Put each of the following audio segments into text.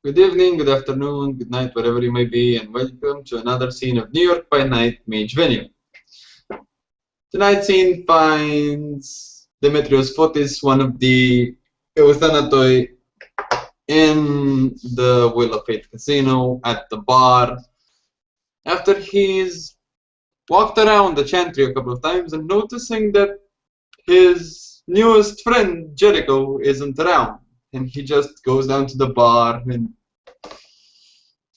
Good evening, good afternoon, good night, wherever you may be, and welcome to another scene of New York by Night Mage Venue. Tonight's scene finds Demetrios Fotis, one of the Euthanatoi, in the Wheel of Fate Casino at the bar after he's walked around the chantry a couple of times and noticing that his newest friend, Jericho, isn't around. And he just goes down to the bar in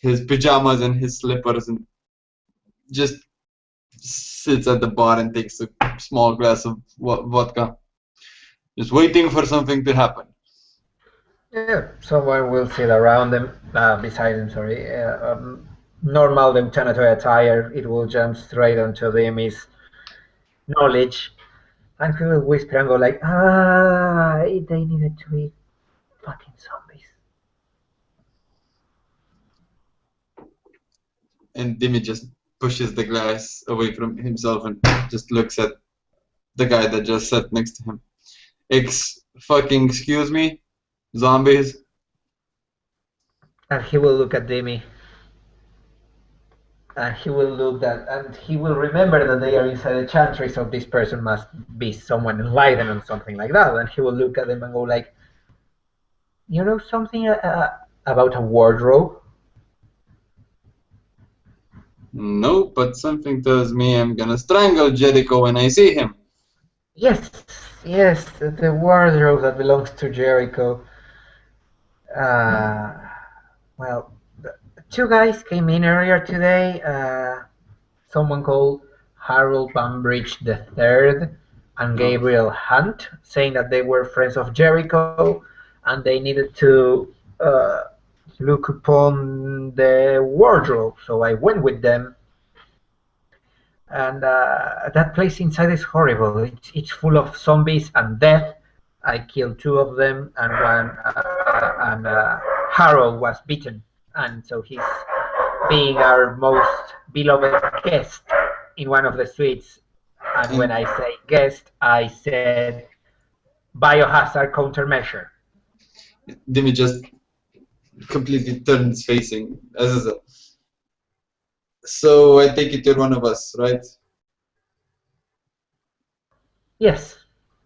his pajamas and his slippers and just sits at the bar and takes a small glass of vodka, just waiting for something to happen. Yeah, someone will sit around them, beside them, sorry. Normal lieutenantary attire, it will jump straight onto Demi's knowledge, and he will whisper and go like, they needed to eat fucking zombies. And Dimi just pushes the glass away from himself and just looks at the guy that just sat next to him. Fucking excuse me, zombies. And he will look at Demi, and he will look at, and he will remember that they are inside the chantry, so this person must be someone enlightened or something like that. And he will look at them and go like, you know something about a wardrobe? No, but something tells me I'm gonna strangle Jericho when I see him. Yes, yes, the wardrobe that belongs to Jericho. Uh, well, two guys came in earlier today. Someone called Harold Bambridge III and No. Gabriel Hunt, saying that they were friends of Jericho and they needed to uh, look upon the wardrobe. So I went with them, and that place inside is horrible. It's full of zombies and death. I killed two of them, and Harold was beaten, and so he's being our most beloved guest in one of the suites. And when And I say guest, I said biohazard countermeasure. Dimi just completely turns facing Azazel. So I take it you're one of us, right? Yes,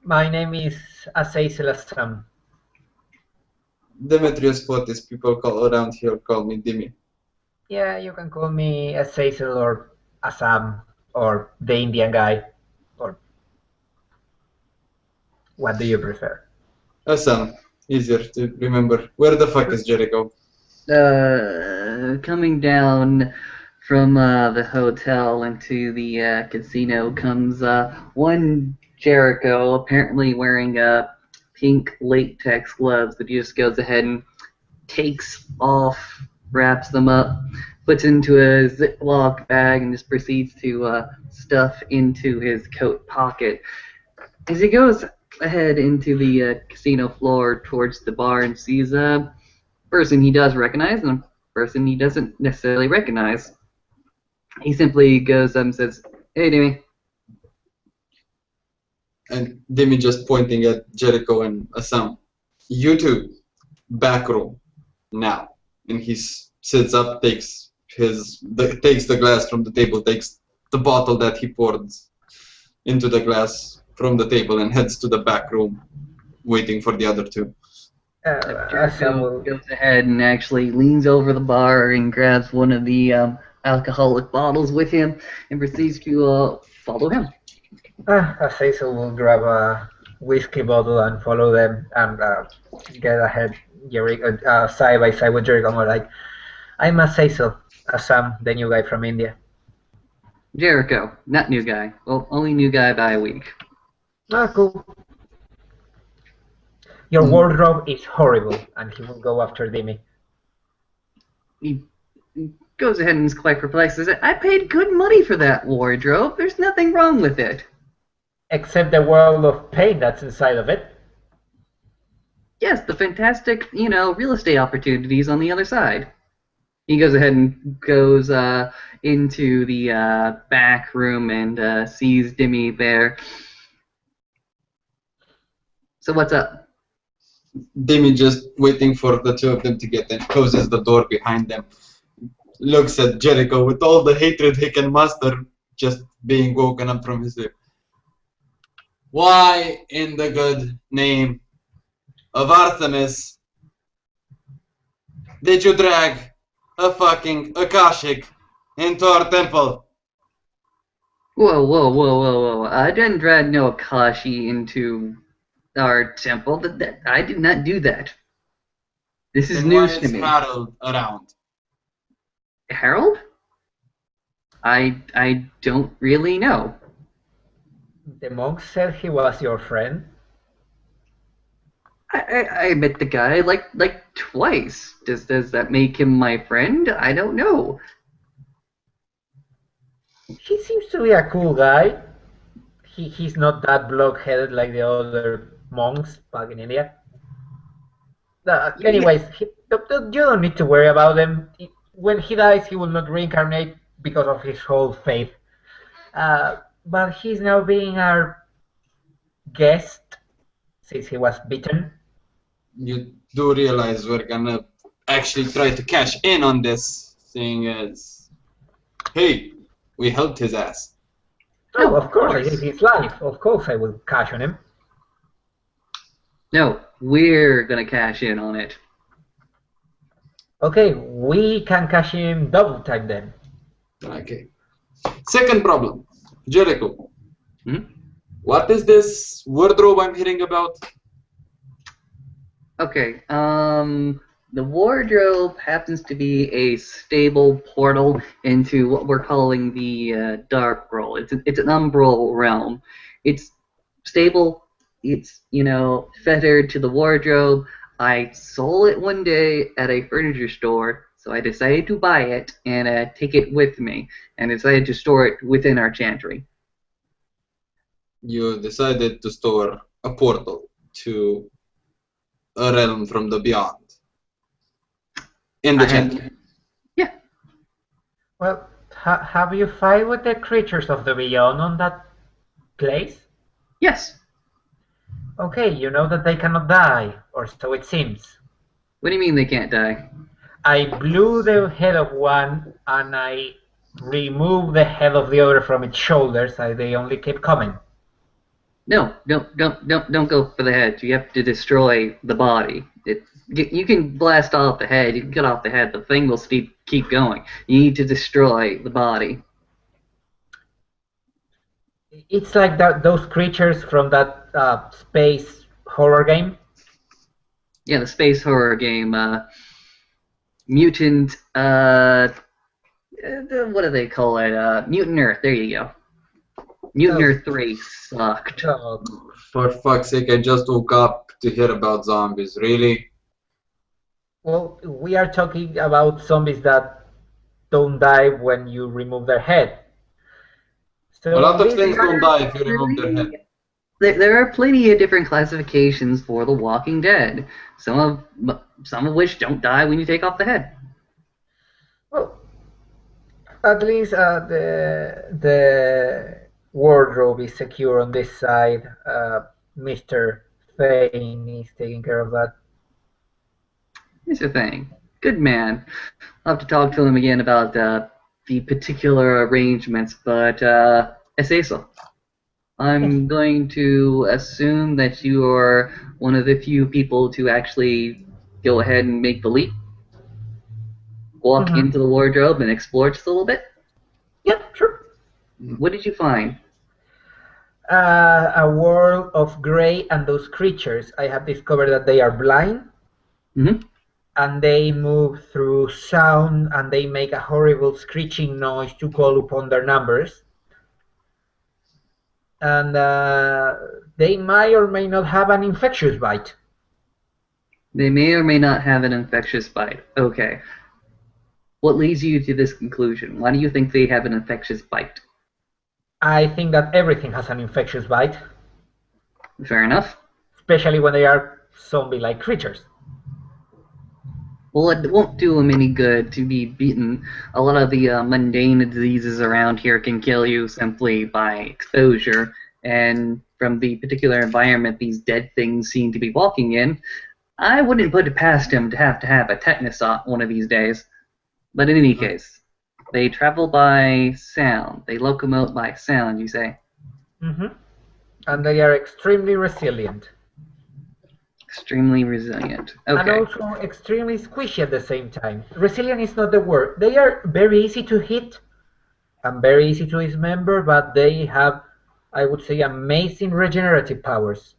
my name is Azazel Assam. Demetrius Fotis, people call around here call me Dimi. Yeah, you can call me Azazel or Assam or the Indian guy, or what do you prefer? Awesome. Easier to remember. Where the fuck is Jericho? Coming down from the hotel into the casino comes one Jericho, apparently wearing pink latex gloves, but he just goes ahead and takes off, wraps them up, puts into a Ziploc bag, and just proceeds to stuff into his coat pocket. As he goes ahead into the casino floor towards the bar and sees a person he does recognize and a person he doesn't necessarily recognize, he simply goes up and says, "Hey, Demi." And Demi just pointing at Jericho and Assam. You two, back room, now. And he sits up, takes the glass from the table, takes the bottle that he poured into the glass from the table, and heads to the back room, waiting for the other two. Assam Jericho will goes ahead and actually leans over the bar and grabs one of the alcoholic bottles with him and proceeds to follow him. Azazel will grab a whiskey bottle and follow them and get ahead Jericho, side by side with Jericho. I'm like, I'm Azazel, Assam, the new guy from India. Jericho, not new guy. Well, only new guy by a week. Cool. Your Mm. wardrobe is horrible, and he will go after Demi. He goes ahead and is quite perplexed. Says, "I paid good money for that wardrobe. There's nothing wrong with it." Except the world of pain that's inside of it. Yes, the fantastic, real estate opportunities on the other side. He goes ahead and goes into the back room and sees Demi there. So what's up? Demi just waiting for the two of them to get in, closes the door behind them, looks at Jericho with all the hatred he can muster, just being woken up from his sleep. Why, in the good name of Artemis, did you drag a fucking Akashic into our temple? Whoa, whoa, whoa, whoa, whoa. I didn't drag no Akashi into our temple. I did not do that. This is Then why news to is me. Harold around? Harold? I don't really know. The monk said he was your friend. I met the guy like twice. Does that make him my friend? I don't know. He seems to be a cool guy. He's not that blockheaded like the other monks back in India. Anyways, you don't need to worry about him. When he dies, he will not reincarnate because of his whole faith. But he's now being our guest since he was beaten. You do realize we're gonna actually try to cash in on this, seeing as, hey, we helped his ass. Oh, of course, I saved his life. Of course I will cash on him. No, we're gonna cash in on it. Okay, we can cash in double time then. Okay. Second problem, Jericho. Hmm? What is this wardrobe I'm hearing about? Okay, the wardrobe happens to be a stable portal into what we're calling the dark world. It's an umbral realm. It's stable. It's, fettered to the wardrobe. I saw it one day at a furniture store, so I decided to buy it and take it with me, and decided to store it within our chantry. You decided to store a portal to a realm from the beyond. In the chantry. Yeah. Well, have you fight with the creatures of the beyond on that place? Yes. Okay, you know that they cannot die, or so it seems. What do you mean they can't die? I blew the head of one, and I removed the head of the other from its shoulders, and they only kept coming. No, don't go for the head. You have to destroy the body. You can blast off the head. You can cut off the head. The thing will keep going. You need to destroy the body. It's like those creatures from that space horror game. Yeah, the space horror game. Mutant. What do they call it? Mutant Earth. There you go. Mutant Earth 3 sucked. For fuck's sake, I just woke up to hear about zombies. Really? Well, we are talking about zombies that don't die when you remove their head. So A lot of things don't die if you remove their head. There are plenty of different classifications for The Walking Dead. Some of which don't die when you take off the head. Well, at least the wardrobe is secure on this side. Mr. Thane is taking care of that. Mr. Thing, good man. I'll have to talk to him again about the particular arrangements, but I say so. I'm going to assume that you are one of the few people to actually go ahead and make the leap. Walk into the wardrobe and explore just a little bit. Yep, sure. What did you find? A world of gray and those creatures. I have discovered that they are blind. Mm-hmm. And they move through sound, and they make a horrible screeching noise to call upon their numbers. And they may or may not have an infectious bite. They may or may not have an infectious bite. Okay. What leads you to this conclusion? Why do you think they have an infectious bite? I think that everything has an infectious bite. Fair enough. Especially when they are zombie-like creatures. Well, it won't do them any good to be beaten. A lot of the mundane diseases around here can kill you simply by exposure, and from the particular environment these dead things seem to be walking in, I wouldn't put it past him to have a Technosot one of these days. But in any case, they travel by sound. They locomote by sound, you say? Mm-hmm. And they are extremely resilient. Extremely resilient. Okay. And also extremely squishy at the same time. Resilient is not the word. They are very easy to hit and very easy to dismember, but they have, I would say, amazing regenerative powers.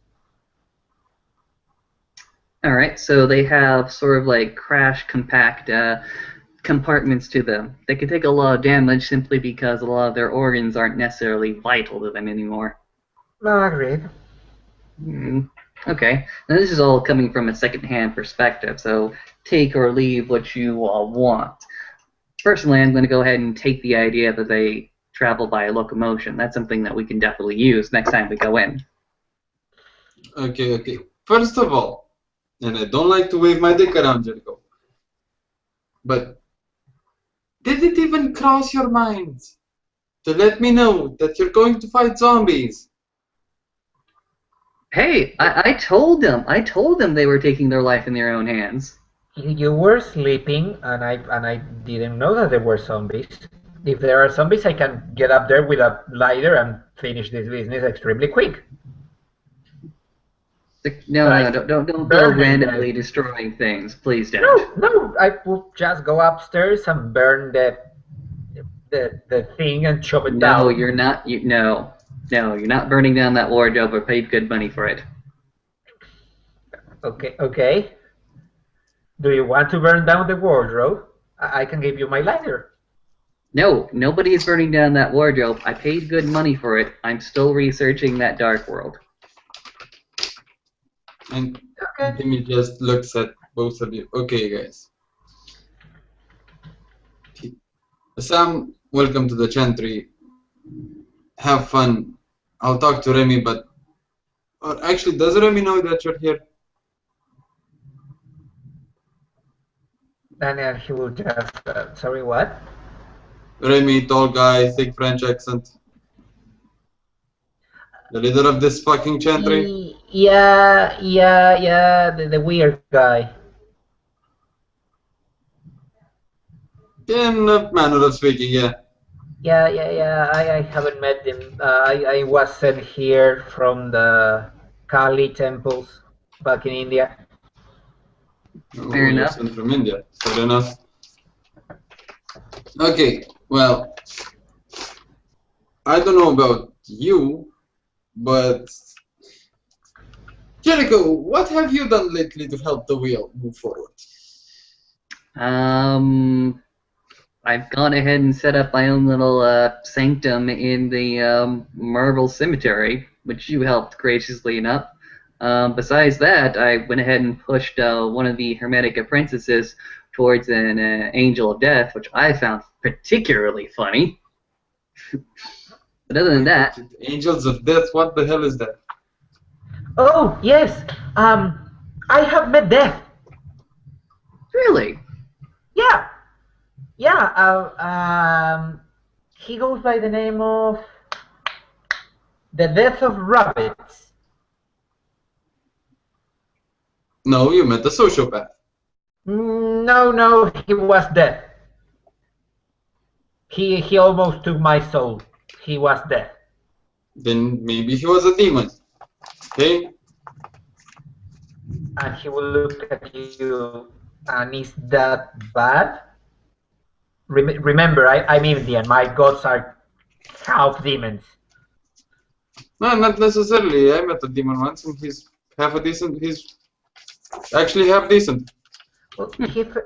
Alright, so they have sort of like crash compact compartments to them. They can take a lot of damage simply because a lot of their organs aren't necessarily vital to them anymore. Agreed. Okay, now this is all coming from a second-hand perspective, so take or leave what you all want. Personally, I'm going to go ahead and take the idea that they travel by locomotion. That's something that we can definitely use next time we go in. Okay. First of all, and I don't like to wave my dick around, Jericho, but did it even cross your mind to let me know that you're going to fight zombies? Hey, I told them they were taking their life in their own hands. You were sleeping, and I didn't know that there were zombies. If there are zombies, I can get up there with a lighter and finish this business extremely quick. No, don't go randomly destroying things. Please don't. No, I will just go upstairs and burn the thing and chop it down. No, you're not. No, you're not burning down that wardrobe or paid good money for it. Okay. Do you want to burn down the wardrobe? I can give you my lighter. No, nobody is burning down that wardrobe. I paid good money for it. I'm still researching that dark world. And Jimmy just looks at both of you. Okay, guys. Sam, welcome to the Chantry. Have fun. I'll talk to Remy, but... Or actually, does Remy know that you're here? And he will just... sorry, what? Remy, tall guy, thick French accent. The leader of this fucking Chantry? Yeah, the weird guy. In a manner of speaking, yeah. Yeah, I haven't met him. I was sent here from the Kali temples back in India. Fair enough. Sent from India. Fair enough. Okay, well, I don't know about you, but Jericho, what have you done lately to help the wheel move forward? I've gone ahead and set up my own little sanctum in the Marble Cemetery, which you helped graciously enough. Besides that, I went ahead and pushed one of the Hermetic apprentices towards an Angel of Death, which I found particularly funny. But other than that... Angels of Death, what the hell is that? Oh, yes. I have met Death. Really? Yeah. He goes by the name of the Death of Rabbits. No, you met a sociopath. No, he was dead. He almost took my soul. He was dead. Then maybe he was a demon. Okay? And he will look at you, and is that bad? Remember, I'm Indian. My gods are half demons. No, not necessarily. I met a demon once, and he's half a decent. He's actually half decent. Well,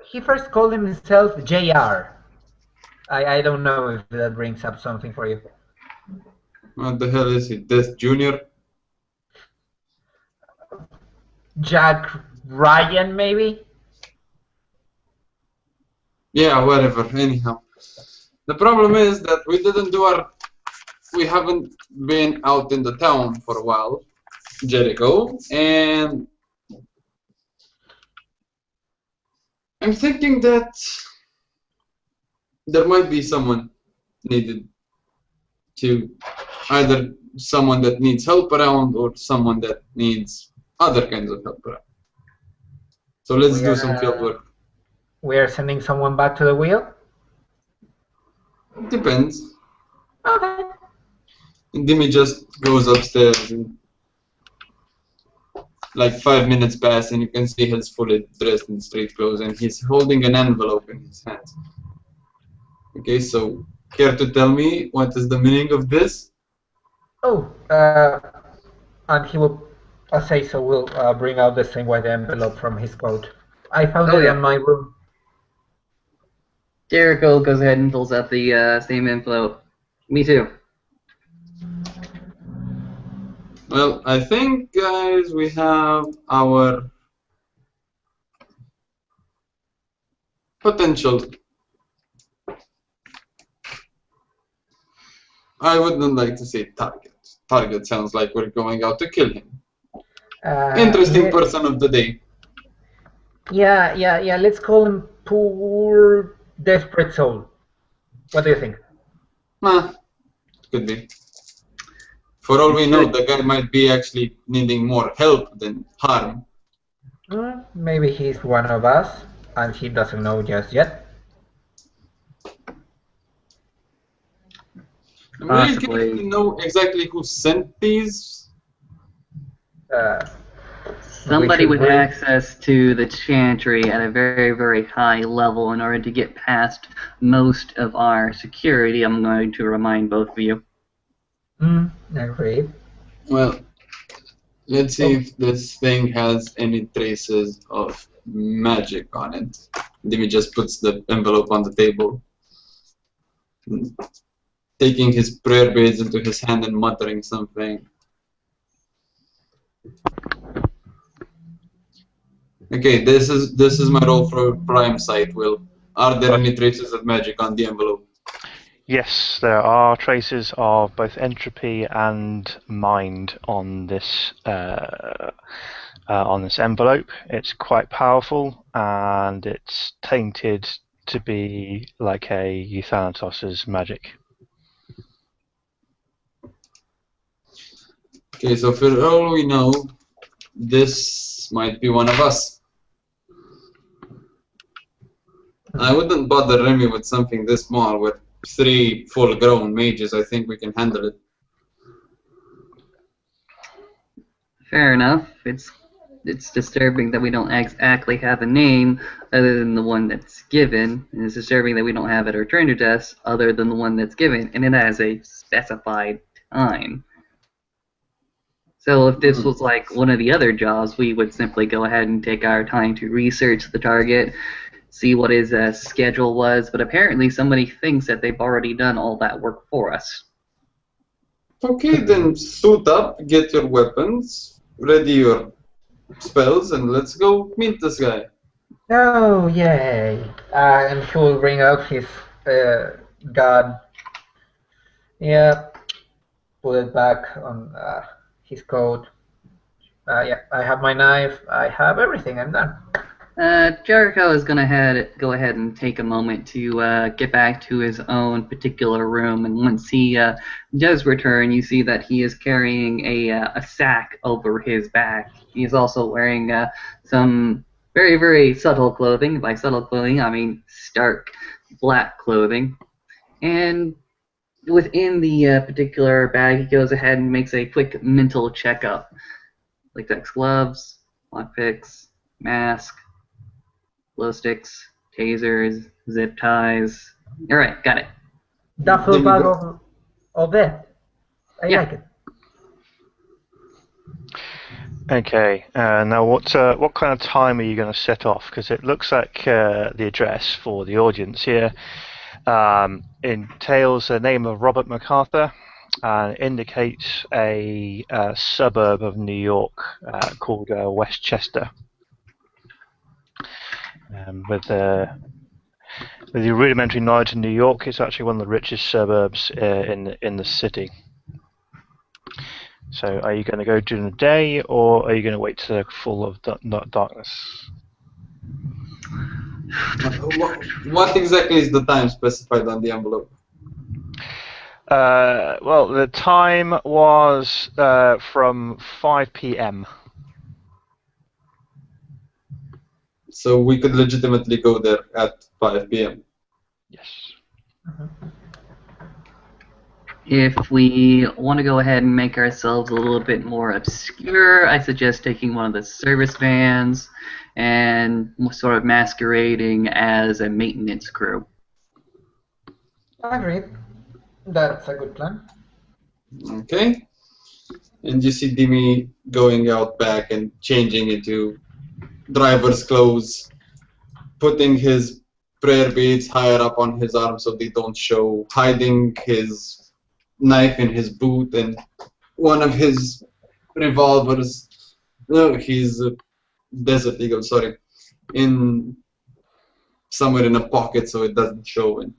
he first called himself JR. I don't know if that brings up something for you. What the hell is he? Death Junior? Jack Ryan, maybe? Yeah, whatever. Anyhow, the problem is that we haven't been out in the town for a while, Jericho, and I'm thinking that there might be someone needed to, either someone that needs help around or someone that needs other kinds of help around. So let's do some field work. We are sending someone back to the wheel? Depends. Okay. And Dimi just goes upstairs and like 5 minutes pass and you can see he's fully dressed in street clothes and he's holding an envelope in his hands. Okay, so care to tell me what is the meaning of this? Oh, and he will, I'll say so, will bring out the same white envelope from his coat. I found it in my room. Jericho goes ahead and pulls out the same envelope. Me too. Well, I think, guys, we have our potential. I wouldn't like to say target. Target sounds like we're going out to kill him. Interesting person of the day. Yeah. Let's call him Poor Desperate Soul. What do you think? Could be. For all we know, the guy might be actually needing more help than harm. Maybe he's one of us, and he doesn't know just yet. I'm really curious to know exactly who sent these. Somebody with access to the chantry at a very, very high level in order to get past most of our security. I'm going to remind both of you. Agreed. Well, let's see if this thing has any traces of magic on it. Dimi just puts the envelope on the table, taking his prayer beads into his hand and muttering something. Okay, this is my roll for Prime Sight, Will. Are there any traces of magic on the envelope? Yes, there are traces of both entropy and mind on this envelope. It's quite powerful, and it's tainted to be like a Euthanatos' magic. Okay, so for all we know, this might be one of us. I wouldn't bother Remy with something this small. With 3 full-grown mages, I think we can handle it. Fair enough. It's disturbing that we don't exactly have a name other than the one that's given, and it's disturbing that we don't have at our trainer test other than the one that's given, and it has a specified time. So if this was like one of the other jobs, we would simply go ahead and take our time to research the target, see what his schedule was, but apparently somebody thinks that they've already done all that work for us. Okay, then suit up, get your weapons, ready your spells, and let's go meet this guy. Oh, yay. And he will bring out his gun. Yeah, put it back on his coat. Yeah, I have my knife, I have everything, I'm done. Jericho is going to go ahead and take a moment to get back to his own particular room, and once he does return, you see that he is carrying a sack over his back. He is also wearing some very, very subtle clothing. By subtle clothing, I mean stark black clothing. And within the particular bag, he goes ahead and makes a quick mental checkup. Latex gloves, lockpicks, mask, glow sticks, tasers, zip ties. Alright, got it. Duffel bag of that. I like it. Okay, now what kind of time are you going to set off? Because it looks like the address for the audience here entails the name of Robert MacArthur and indicates a suburb of New York called Westchester. With your rudimentary knowledge in New York, it's actually one of the richest suburbs in the city. So, are you going to go during the day, or are you going to wait till full of darkness? What exactly is the time specified on the envelope? Well, the time was from 5 p.m. So we could legitimately go there at 5 p.m. Yes. If we want to go ahead and make ourselves a little bit more obscure, I suggest taking one of the service vans and sort of masquerading as a maintenance crew. Agreed. That's a good plan. Okay. And you see Dimi going out back and changing into driver's clothes, putting his prayer beads higher up on his arm so they don't show, hiding his knife in his boot and one of his revolvers. No, he's Desert Eagle, sorry, in somewhere in a pocket so it doesn't show, and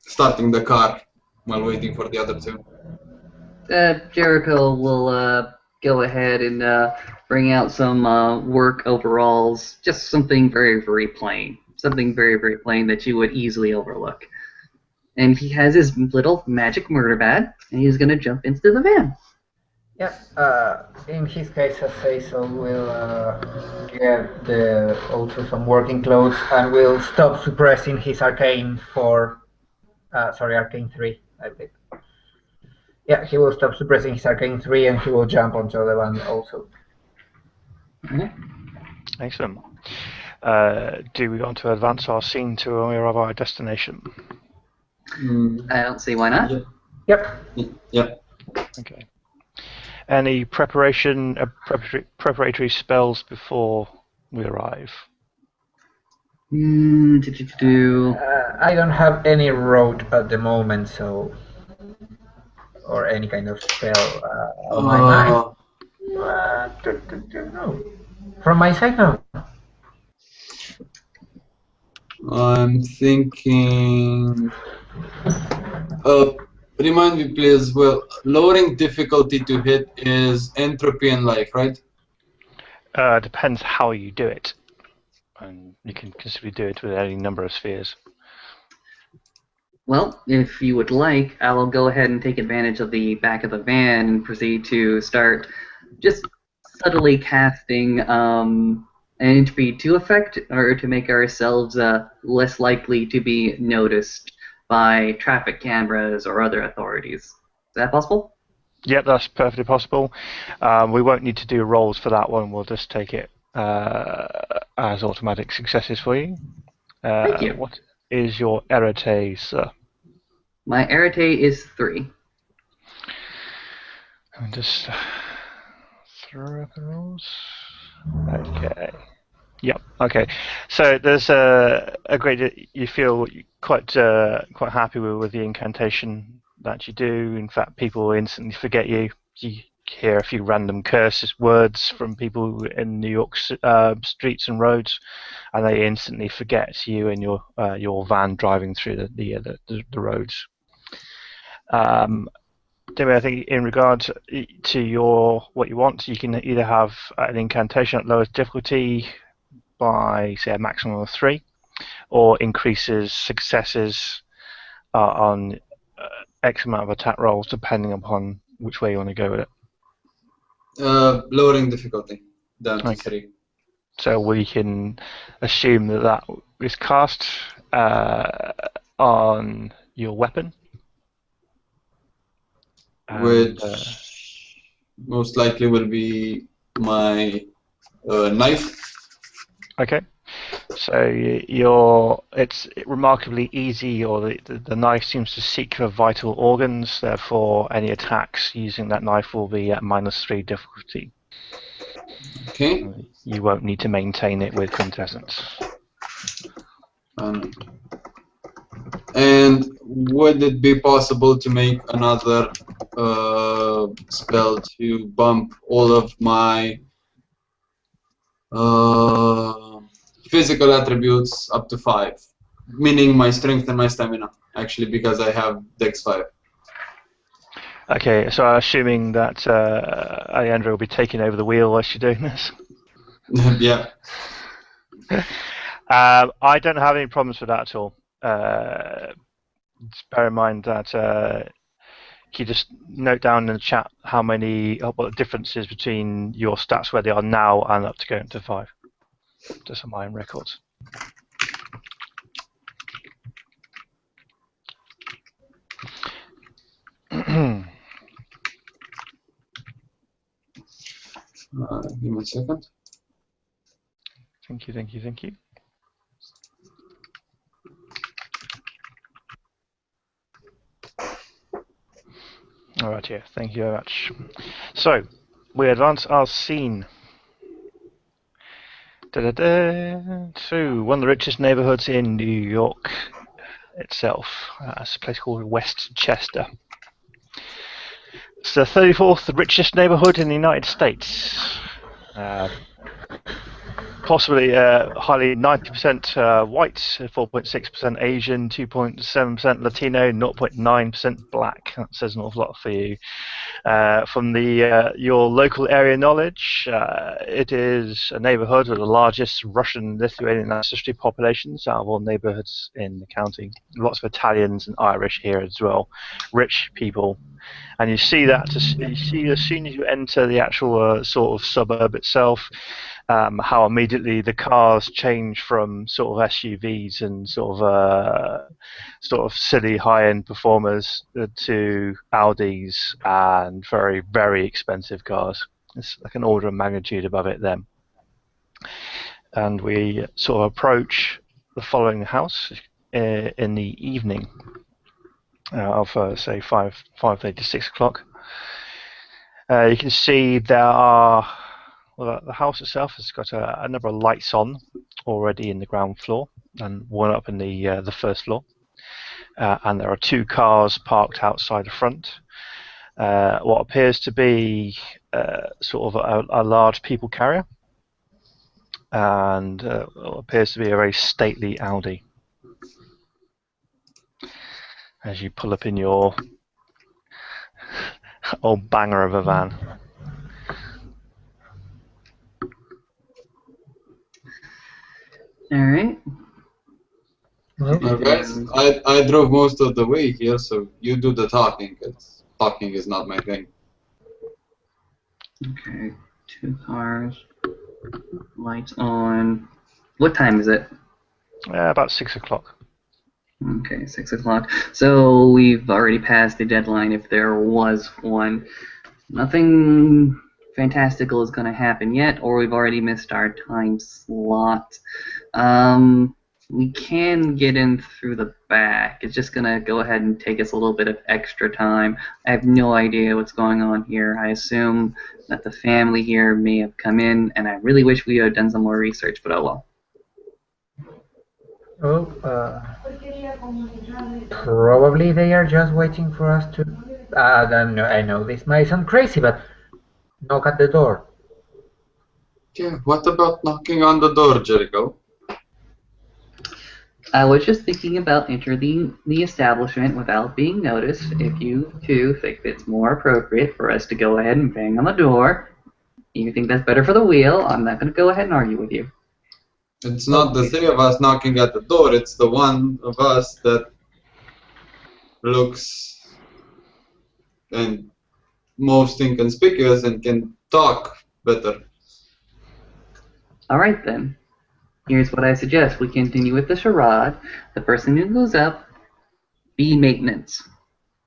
starting the car while waiting for the other two. Jericho will go ahead and bring out some work overalls, just something very, very plain. Something very, very plain that you would easily overlook. And he has his little magic murder bat, and he's going to jump into the van. Yeah, in his case, as Cecil will get also some working clothes and will stop suppressing his arcane arcane 3, I think. Yeah, he will stop suppressing his arcane 3 and he will jump onto the van also. Excellent. Do we want to advance our scene to our destination? I don't see why not. Yep. Yep. Okay. Any preparatory spells before we arrive? I don't have any road at the moment, so or any kind of spell on my mind. No. From my side, no. I'm thinking. Remind me, please. Well, lowering difficulty to hit is entropy and life, right? Depends how you do it, and you can conceivably do it with any number of spheres. Well, if you would like, I'll go ahead and take advantage of the back of the van and proceed to start just subtly casting an entropy 2 effect, or to make ourselves less likely to be noticed by traffic cameras or other authorities. Is that possible? Yep, that's perfectly possible. We won't need to do rolls for that one. We'll just take it as automatic successes for you. Thank you. What is your arete, sir? My arete is 3. And just throw up the rolls. Okay. Yep. Okay. So there's a great. You feel quite happy with the incantation that you do. In fact, people instantly forget you. You hear a few random curses words from people in New York streets and roads, and they instantly forget you and your van driving through the roads. Anyway, I think in regards to what you want, you can either have an incantation at lowest difficulty by, say, a maximum of 3, or increases successes on X amount of attack rolls, depending upon which way you want to go with it. Lowering difficulty down to 3. So we can assume that is cast on your weapon. Which most likely will be my knife. Okay. So it's remarkably easy, or the knife seems to seek for vital organs. Therefore, any attacks using that knife will be at -3 difficulty. Okay. You won't need to maintain it with contestants. And would it be possible to make another spell to bump all of my physical attributes up to 5, meaning my strength and my stamina, actually, because I have Dex 5. Okay, so assuming that Alejandro will be taking over the wheel while you're doing this. Yeah. I don't have any problems with that at all. Just bear in mind that you just note down in the chat what the difference is between your stats where they are now and up to going to 5. Just on my own records. Give me a second. Thank you, thank you, thank you. All right, yeah, thank you very much. So, we advance our scene to one of the richest neighborhoods in New York itself. It's a place called Westchester. It's the 34th richest neighborhood in the United States. Possibly highly 90% white, 4.6% Asian, 2.7% Latino, 0.9% black. That says an awful lot for you. From your local area knowledge, it is a neighborhood with the largest Russian, Lithuanian ancestry populations out of all neighborhoods in the county. Lots of Italians and Irish here as well. Rich people. And you see that you see as soon as you enter the actual sort of suburb itself, how immediately the cars change from sort of SUVs and sort of silly high-end performers to Audis and very, very expensive cars. It's like an order of magnitude above it then. And we sort of approach the following house in the evening of say 5:30 to 6 o'clock. You can see there are, well, the house itself has got a number of lights on already in the ground floor and one up in the first floor. And there are 2 cars parked outside the front. What appears to be sort of a large people carrier and what appears to be a very stately Audi. As you pull up in your old banger of a van. All right. Guys, I drove most of the way here, so you do the talking. Talking is not my thing. Okay, 2 cars, lights on. What time is it? About 6 o'clock. Okay, 6 o'clock. So we've already passed the deadline if there was one. Nothing fantastical is going to happen yet, or we've already missed our time slot. We can get in through the back. It's just going to go ahead and take us a little bit of extra time. I have no idea what's going on here. I assume that the family here may have come in, and I really wish we had done some more research, but oh well. Oh, probably they are just waiting for us to. I know this might sound crazy, but knock at the door. Yeah, what about knocking on the door, Jericho? I was just thinking about entering the establishment without being noticed. If you two think it's more appropriate for us to go ahead and bang on the door, you think that's better for the wheel, I'm not going to go ahead and argue with you. It's not the 3 of us knocking at the door, it's the one of us that looks and most inconspicuous and can talk better. Alright then. Here's what I suggest. We continue with the charade. The person who goes up, be maintenance.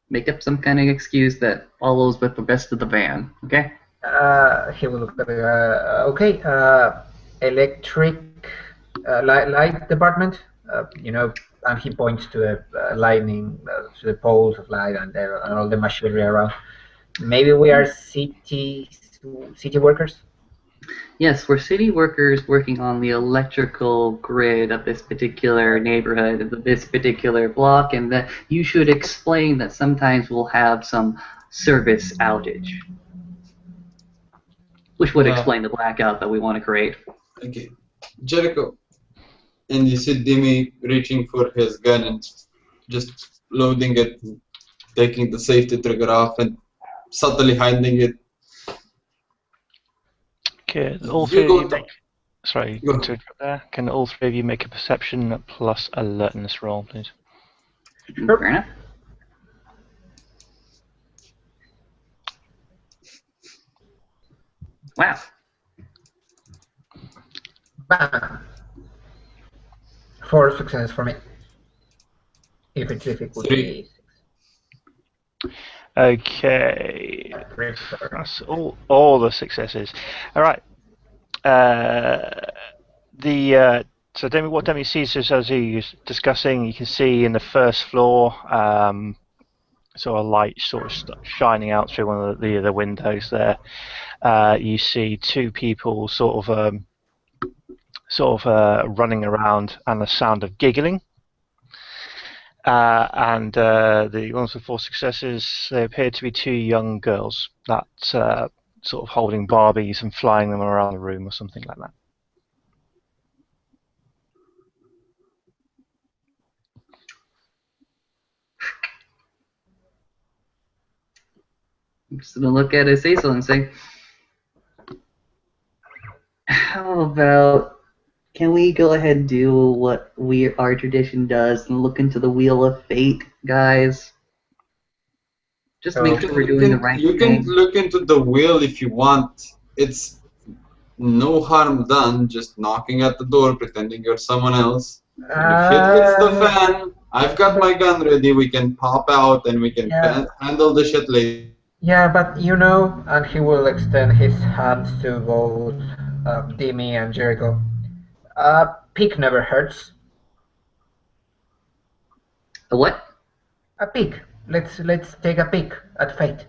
Make up some kind of excuse that follows with the rest of the van, okay? He will look at okay, electric light department, and he points to the lightning, to the poles of light and all the machinery around. Maybe we are city workers? Yes, we're city workers working on the electrical grid of this particular neighborhood, of this particular block, and that you should explain that sometimes we'll have some service outage. Which would explain the blackout that we want to create. Okay. Jericho. And you see Dimi reaching for his gun and just loading it, taking the safety trigger off and subtly hiding it. Okay, all 3 of you make... Sorry, to interrupt there. Can all 3 of you make a perception plus alertness roll, please? Fair enough. Wow. Bam! 4 successes for me. If it's difficulty 6. Okay. Prefer. That's all the successes. All right. So what Demi sees is, as he's discussing, you can see in the first floor sort of light sort of shining out through one of the windows there. You see two people sort of running around and the sound of giggling. And the ones with 4 successes, they appear to be 2 young girls that sort of holding Barbies and flying them around the room or something like that. I'm just gonna look at Cecil and say, how about, can we go ahead and do what our tradition does and look into the Wheel of Fate, guys? Just to make sure we're doing the right You thing. can look into the wheel if you want. It's no harm done, just knocking at the door, pretending you're someone else. And if it hits the fan, I've got my gun ready, we can pop out and we can handle the shit later. Yeah, but you know, and he will extend his hands to both Demi and Jericho. Peek never hurts. A what? A peek. Let's take a peek at fate.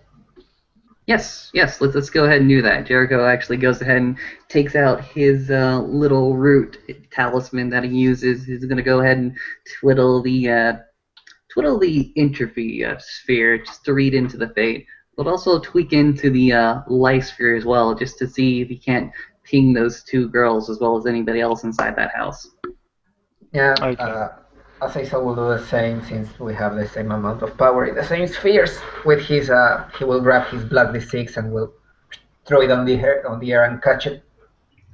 Yes, let's go ahead and do that. Jericho actually goes ahead and takes out his little root talisman that he uses. He's going to go ahead and twiddle the entropy sphere just to read into the fate, but also tweak into the life sphere as well, just to see if he can't ping those 2 girls as well as anybody else inside that house. Yeah, Okay. Azazel will do the same since we have the same amount of power in the same spheres. With his, he will grab his Black D6 and will throw it on the air and catch it.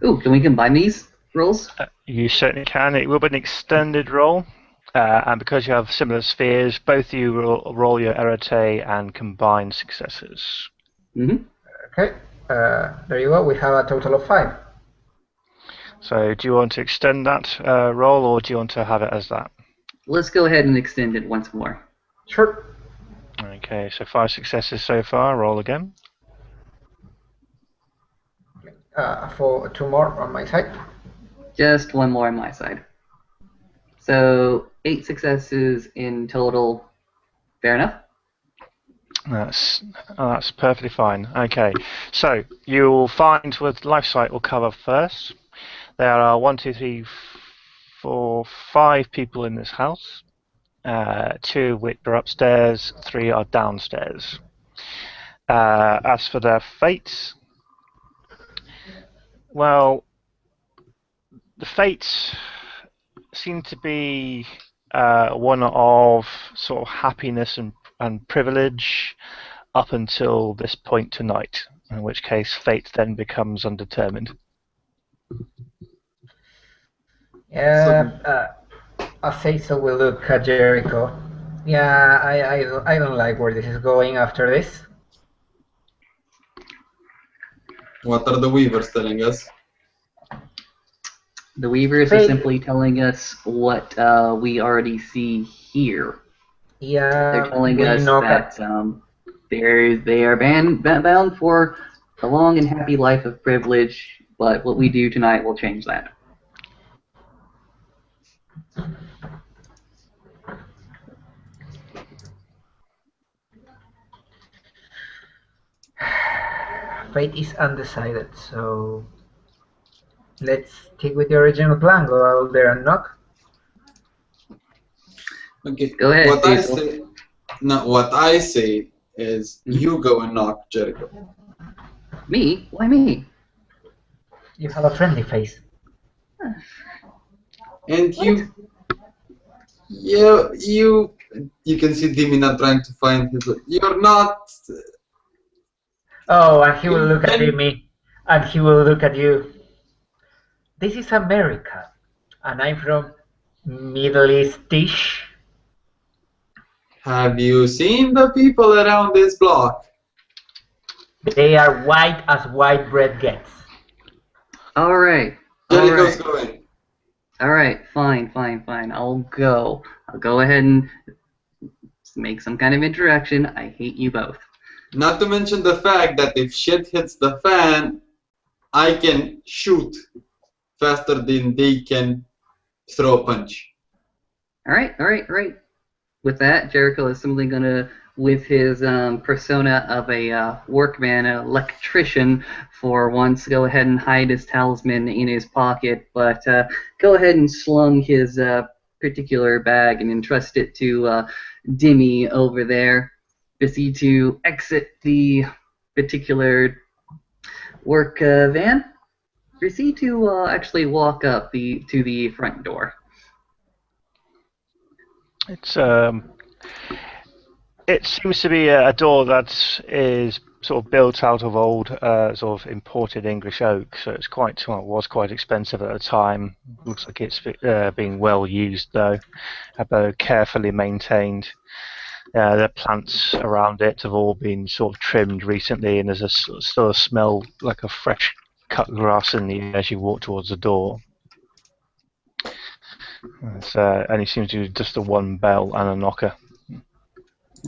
Ooh, can we combine these rolls? You certainly can. It will be an extended roll, and because you have similar spheres, both of you will roll your arete and combine successes. Mm-hmm. Okay, there you go. We have a total of 5. So do you want to extend that roll, or do you want to have it as that? Let's go ahead and extend it once more. Sure. Okay, so 5 successes so far. Roll again. For 2 more on my side. Just 1 more on my side. So 8 successes in total. Fair enough? That's perfectly fine. Okay, so you'll find with Life Sight will cover first. There are 1, 2, 3, 4, 5 people in this house. 2 of which are upstairs, 3 are downstairs. As for their fates, well, the fates seem to be one of sort of happiness and privilege up until this point tonight, in which case fate then becomes undetermined. Yeah, Azazel will look at Jericho. Yeah, I don't like where this is going after this. What are the Weavers telling us? The Weavers are simply telling us what we already see here. Yeah, They're telling us that they are bound for a long and happy life of privilege, but what we do tonight will change that. Fate is undecided, so let's stick with the original plan. Go out there and knock. Okay. Go ahead, What I say is you go and knock, Jericho. Me? Why me? You have a friendly face. And you can see Dimina trying to find his. You're not. Oh, and he will look at me, and he will look at you. This is America, and I'm from Middle East-ish. Have you seen the people around this block? They are white as white bread gets. All right. Jellicoe's right. going. All right, fine. I'll go. I'll go ahead and make some kind of introduction. I hate you both. Not to mention the fact that if shit hits the fan, I can shoot faster than they can throw a punch. All right. With that, Jericho is simply gonna, with his persona of a workman, an electrician, for once, go ahead and hide his talisman in his pocket, but go ahead and slung his particular bag and entrust it to Dimmy over there. Proceed to exit the particular work van. Proceed to actually walk up to the front door. It seems to be a door that is sort of built out of old, sort of imported English oak, so it's was quite expensive at the time. Looks like it's being well used though, but carefully maintained. The plants around it have all been sort of trimmed recently, and there's still a smell like a fresh cut grass in the air as you walk towards the door. And it seems to be just the one bell and a knocker.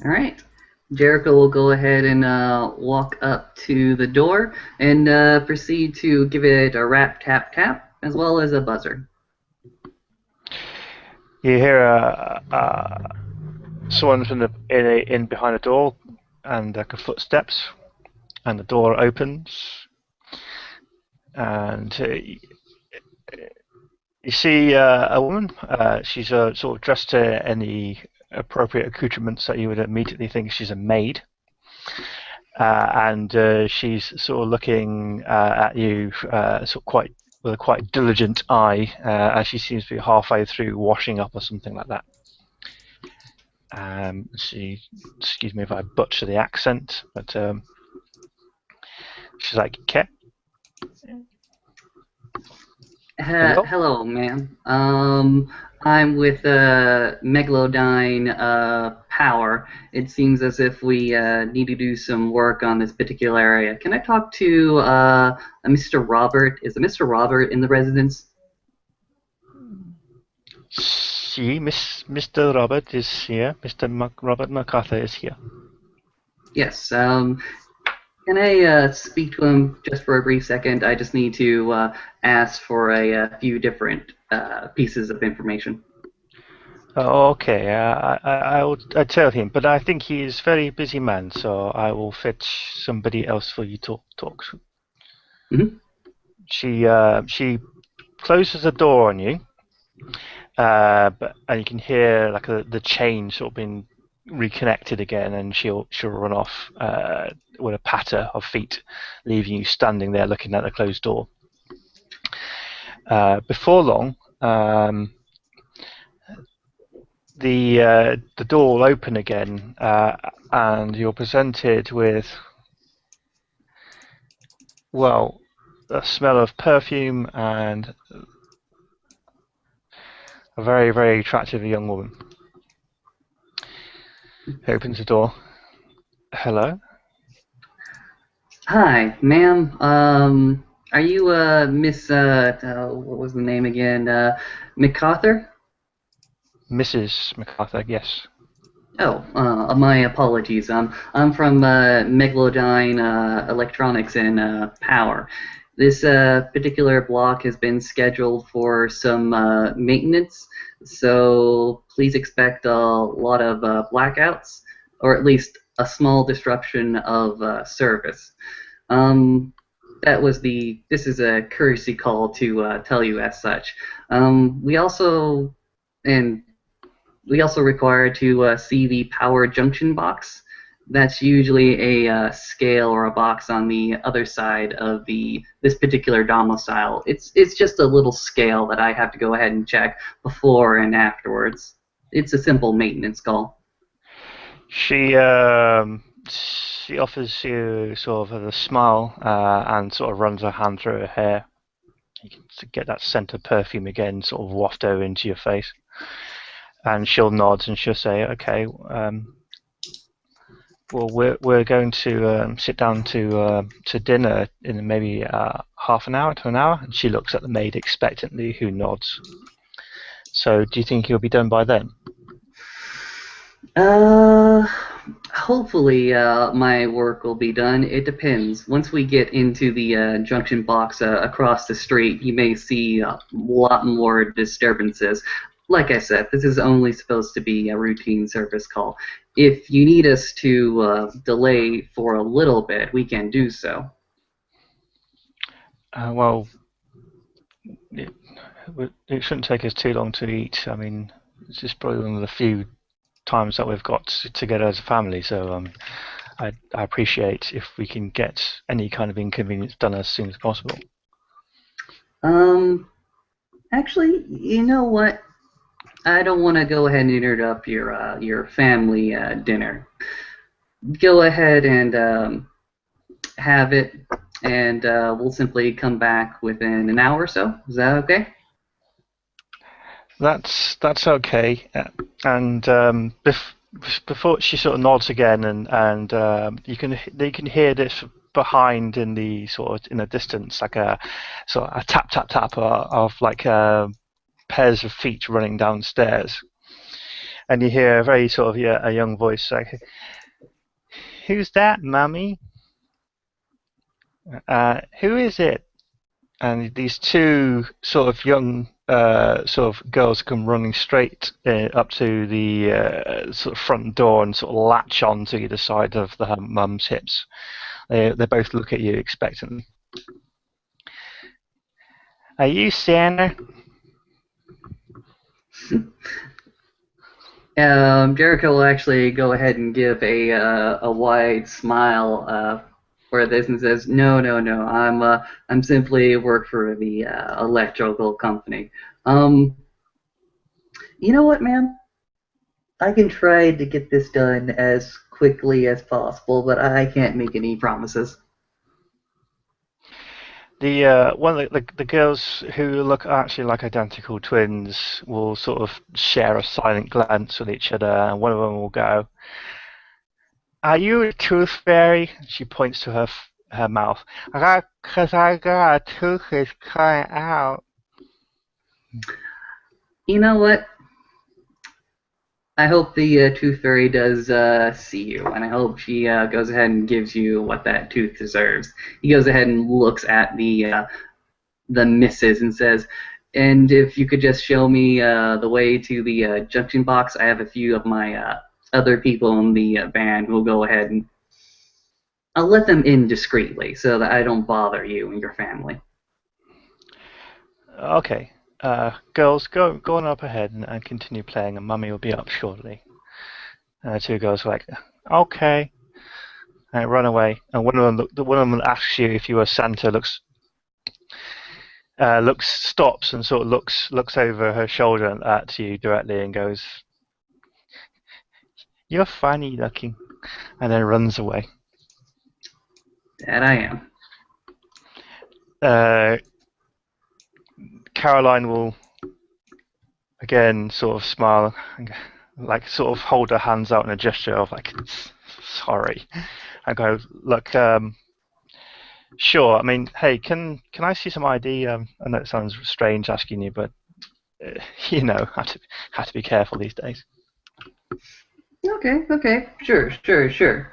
All right. Jericho will go ahead and walk up to the door and proceed to give it a rap, tap, tap, as well as a buzzer. You hear someone from in behind the door, and like footsteps, and the door opens, and you see a woman. She's sort of dressed to any appropriate accoutrements that you would immediately think she's a maid, and she's sort of looking at you with a quite diligent eye, as she seems to be halfway through washing up or something like that. Excuse me if I butcher the accent, but she's like, "Okay." Hello, ma'am. I'm with Megalodyne Power. It seems as if we need to do some work on this particular area. Can I talk to Mr. Robert? Is Mr. Robert in the residence? See, Mr. Robert is here. Robert MacArthur is here. Yes. Can I speak to him just for a brief second? I just need to ask for a few different pieces of information. Okay, I'll tell him, but I think he is a very busy man, so I will fetch somebody else for you to talk to. Mm-hmm. She closes the door on you, and you can hear like the chain sort of being reconnected again, and she'll run off with a patter of feet, leaving you standing there looking at the closed door. Before long, the door will open again, and you're presented with, well, a smell of perfume and a very, very attractive young woman. He opens the door. Hello? Hi, ma'am. Are you Miss, what was the name again? MacArthur? Mrs. MacArthur, yes. Oh, my apologies. I'm from Megalodyne Electronics and Power. This particular block has been scheduled for some maintenance, so please expect a lot of blackouts, or at least a small disruption of service. This is a courtesy call to tell you as such. We also require to see the power junction box. That's usually a scale or a box on the other side of this particular domicile. It's just a little scale that I have to go ahead and check before and afterwards. It's a simple maintenance call. She offers you sort of a smile and sort of runs her hand through her hair. You can get that scent of perfume again, sort of waft over into your face. And she'll nod and she'll say, "Okay, Well, we're going to sit down to dinner in maybe half an hour to an hour. And she looks at the maid expectantly, who nods. So, do you think you'll be done by then? Hopefully, my work will be done. It depends. Once we get into the junction box across the street, you may see a lot more disturbances. Like I said, this is only supposed to be a routine service call. If you need us to delay for a little bit, we can do so. Well, it shouldn't take us too long to eat. I mean, it's just probably one of the few times that we've got together as a family. So I appreciate if we can get any kind of inconvenience done as soon as possible. Actually, you know what? I don't want to go ahead and interrupt your family dinner. Go ahead and have it, and we'll simply come back within an hour or so. Is that okay? That's okay. And before she sort of nods again, and you can hear this behind in the distance, like a sort of a tap tap tap of like pairs of feet running downstairs, and you hear a very sort of a young voice like, "Who's that, Mummy? Who is it?" And these two sort of young sort of girls come running straight up to the sort of front door and sort of latch on to either side of the mum's hips. They both look at you expectantly. "Are you Santa?" Jericho will actually go ahead and give a wide smile for this and says, "No, I'm simply work for the electrical company. You know what, man? I can try to get this done as quickly as possible, but I can't make any promises." One of the girls who look actually like identical twins will sort of share a silent glance with each other, and one of them will go, "Are you a tooth fairy?" She points to her mouth. "Because I got a tooth is coming out." You know what? I hope the Tooth Fairy does see you, and I hope she goes ahead and gives you what that tooth deserves. He goes ahead and looks at the missus and says, "And if you could just show me the way to the junction box, I have a few of my other people in the band who will go ahead and I'll let them in discreetly so that I don't bother you and your family." Okay. Girls, go on up ahead and continue playing, and Mummy will be up shortly. And the two girls are like, "Okay," and run away. And one of them asks you if you are Santa. Stops and sort of looks over her shoulder at you directly and goes, "You're funny looking," and then runs away. That I am. Caroline will again sort of smile, and like sort of hold her hands out in a gesture of like, "Sorry," and go, "Look, sure. I mean, hey, can I see some ID? I know it sounds strange asking you, but you know, have to be careful these days." Okay, sure.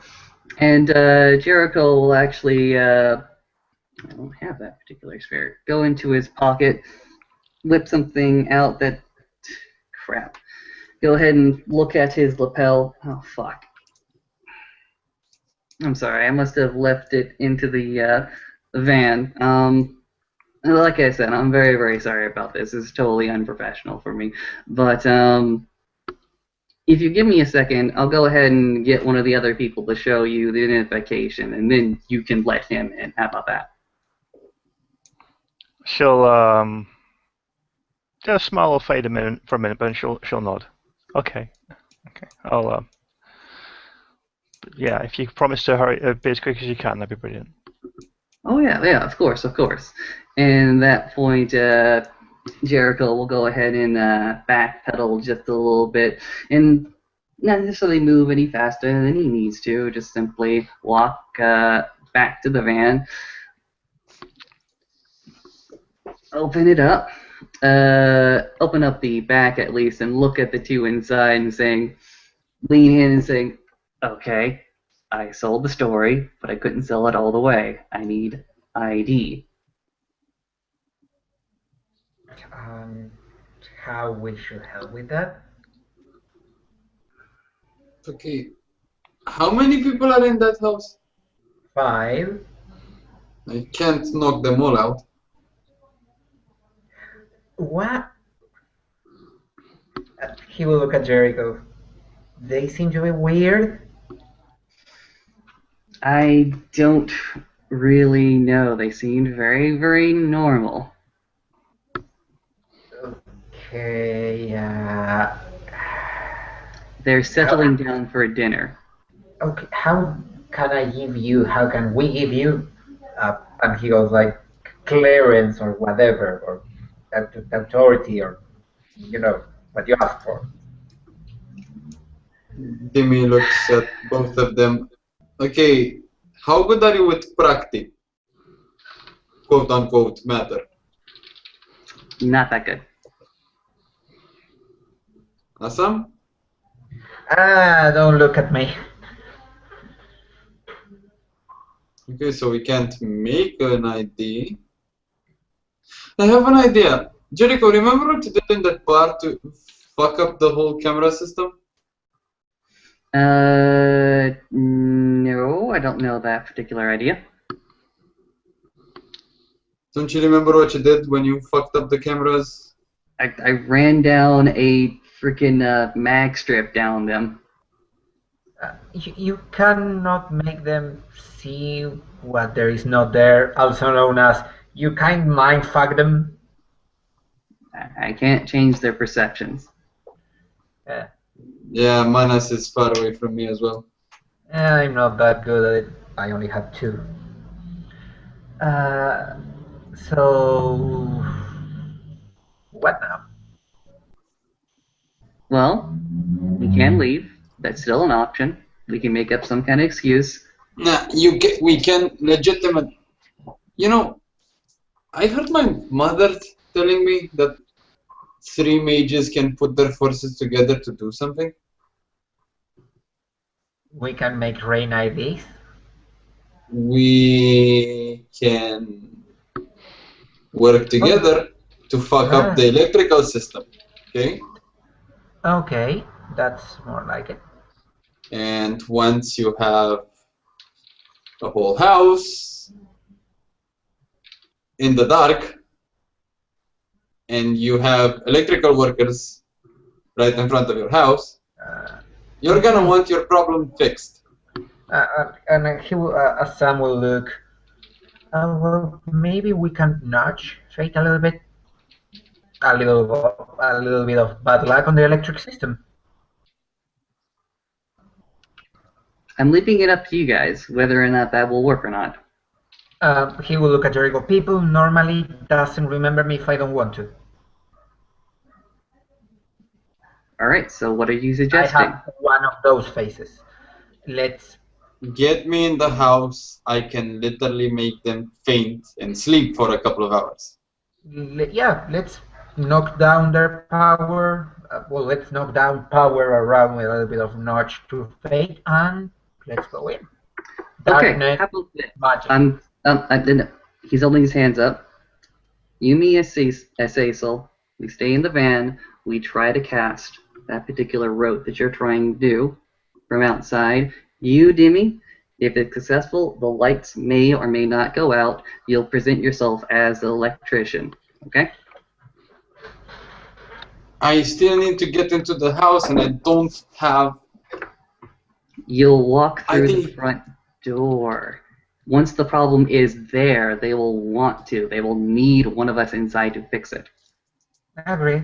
And Jericho will actually, I don't have that particular sphere, go into his pocket, whip something out that, crap. Go ahead and look at his lapel. Oh, fuck. I'm sorry, I must have left it into the van. Like I said, I'm very, very sorry about this. This is totally unprofessional for me. But if you give me a second, I'll go ahead and get one of the other people to show you the identification, and then you can let him in. How about that? She'll just smile will fade for a minute, but she'll nod. Okay. I'll yeah, if you promise to hurry be as quick as you can, that'd be brilliant. Oh yeah, of course. And at that point, Jericho will go ahead and backpedal just a little bit, and not necessarily move any faster than he needs to. Just simply walk back to the van, open it up, open up the back at least, and look at the two inside and lean in and saying, "Okay, I sold the story, but I couldn't sell it all the way. I need ID." How we should help with that? Okay. How many people are in that house? 5. I can't knock them all out. What? He will look at Jericho. They seem to be weird. I don't really know. They seemed very, very normal. Okay. They're settling down for dinner. Okay. How can we give you? And he goes like clearance or whatever, or authority, or what you asked for. Demi looks at both of them. Okay, how good are you with practice? Quote unquote matter. Not that good. Assam? Don't look at me. Okay, so we can't make an ID. I have an idea. Jericho, remember what you did in that bar to fuck up the whole camera system? No, I don't know that particular idea. Don't you remember what you did when you fucked up the cameras? I ran down a freaking mag strip down them. You cannot make them see what there is not there, also known as you can't mind fuck them. I can't change their perceptions. Yeah, Manas is far away from me as well. I'm not that good at it. I only have 2. So what now? Well, we can leave. That's still an option. We can make up some kind of excuse. Nah, we can legitimate. You know, I heard my mother telling me that 3 mages can put their forces together to do something. We can make rain IDs. We can work together to fuck up the electrical system. Okay? Okay, that's more like it. And once you have a whole house in the dark, and you have electrical workers right in front of your house, you're gonna want your problem fixed. And he will, Sam will look. Well, maybe we can nudge fate a little bit. A little bit of bad luck on the electric system. I'm leaving it up to you guys whether or not that will work or not. He will look at Jericho. People normally doesn't remember me if I don't want to. Alright, so what are you suggesting? I have one of those faces. Let's get me in the house. I can literally make them faint and sleep for a couple of hours. Yeah, let's knock down their power. Well, let's knock down power around with a little bit of notch to fate, and let's go in. Darkness, okay, magic. He's holding his hands up. You, me, as Cecil, we stay in the van. We try to cast that particular route that you're trying to do from outside. You, Demi, if it's successful, the lights may or may not go out. You'll present yourself as the electrician. Okay? I still need to get into the house, and I don't have... You'll walk through the front door. Once the problem is there, they will want to. They will need one of us inside to fix it. I agree.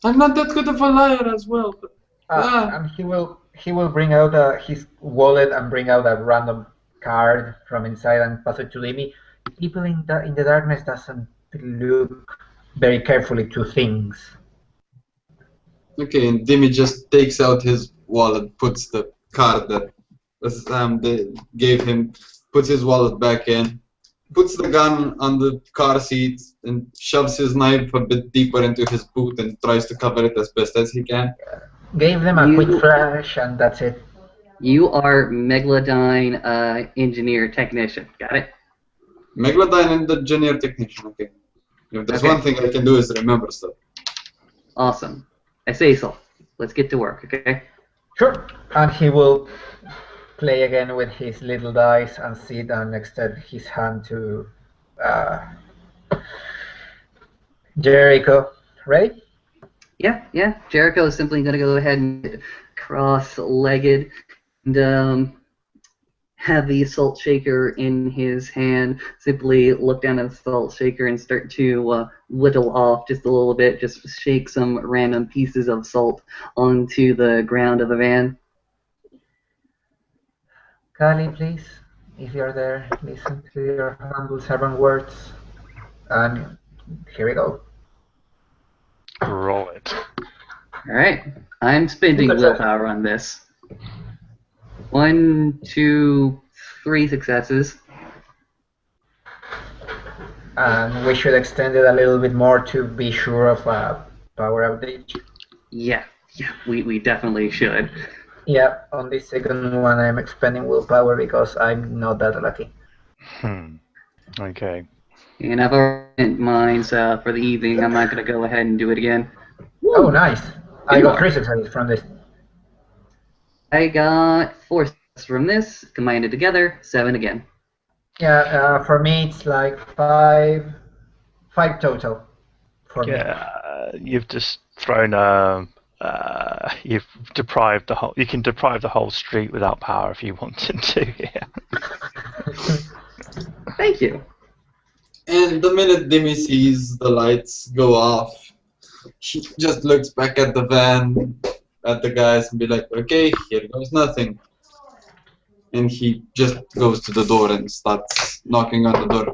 I'm not that good of a liar as well. But, and he will bring out his wallet and bring out a random card from inside and pass it to Demi. People in the darkness doesn't look very carefully to things. Okay, and Dimi just takes out his wallet, puts the card that they gave him, puts his wallet back in, puts the gun on the car seat, and shoves his knife a bit deeper into his boot and tries to cover it as best as he can. Gave them a quick flash, and that's it. You are Megalodine engineer technician. Got it? Megalodine engineer technician, okay. If there's Okay. one thing I can do is remember stuff. Awesome. I say so. Let's get to work, okay? Sure. And he will play again with his little dice and sit and extend his hand to Jericho. Ready? Yeah. Jericho is simply going to go ahead and get cross-legged and have the salt shaker in his hand. Simply look down at the salt shaker and start to whittle off just a little bit. Just shake some random pieces of salt onto the ground of the van. Kali, please, if you're there, listen to your humble servant words. And here we go. Roll it. All right, I'm spending Good willpower on this. 1, 2, 3 successes. And we should extend it a little bit more to be sure of a power outage. Yeah, we definitely should. Yeah, on this second one I'm expending willpower because I'm not that lucky. Okay. And I've already spent mine, so for the evening, I'm not going to go ahead and do it again. Oh, nice. I got 3 successes from this. I got 4 successes from this, combined it together, 7 again. Yeah, for me it's like 5 total. For me. Yeah, you've just thrown you've deprived the whole. You can deprive the whole street without power if you wanted to. Yeah. Thank you. And the minute Dimi sees the lights go off, he just looks back at the van, at the guys, and be like, okay, here goes nothing. And he just goes to the door and starts knocking on the door.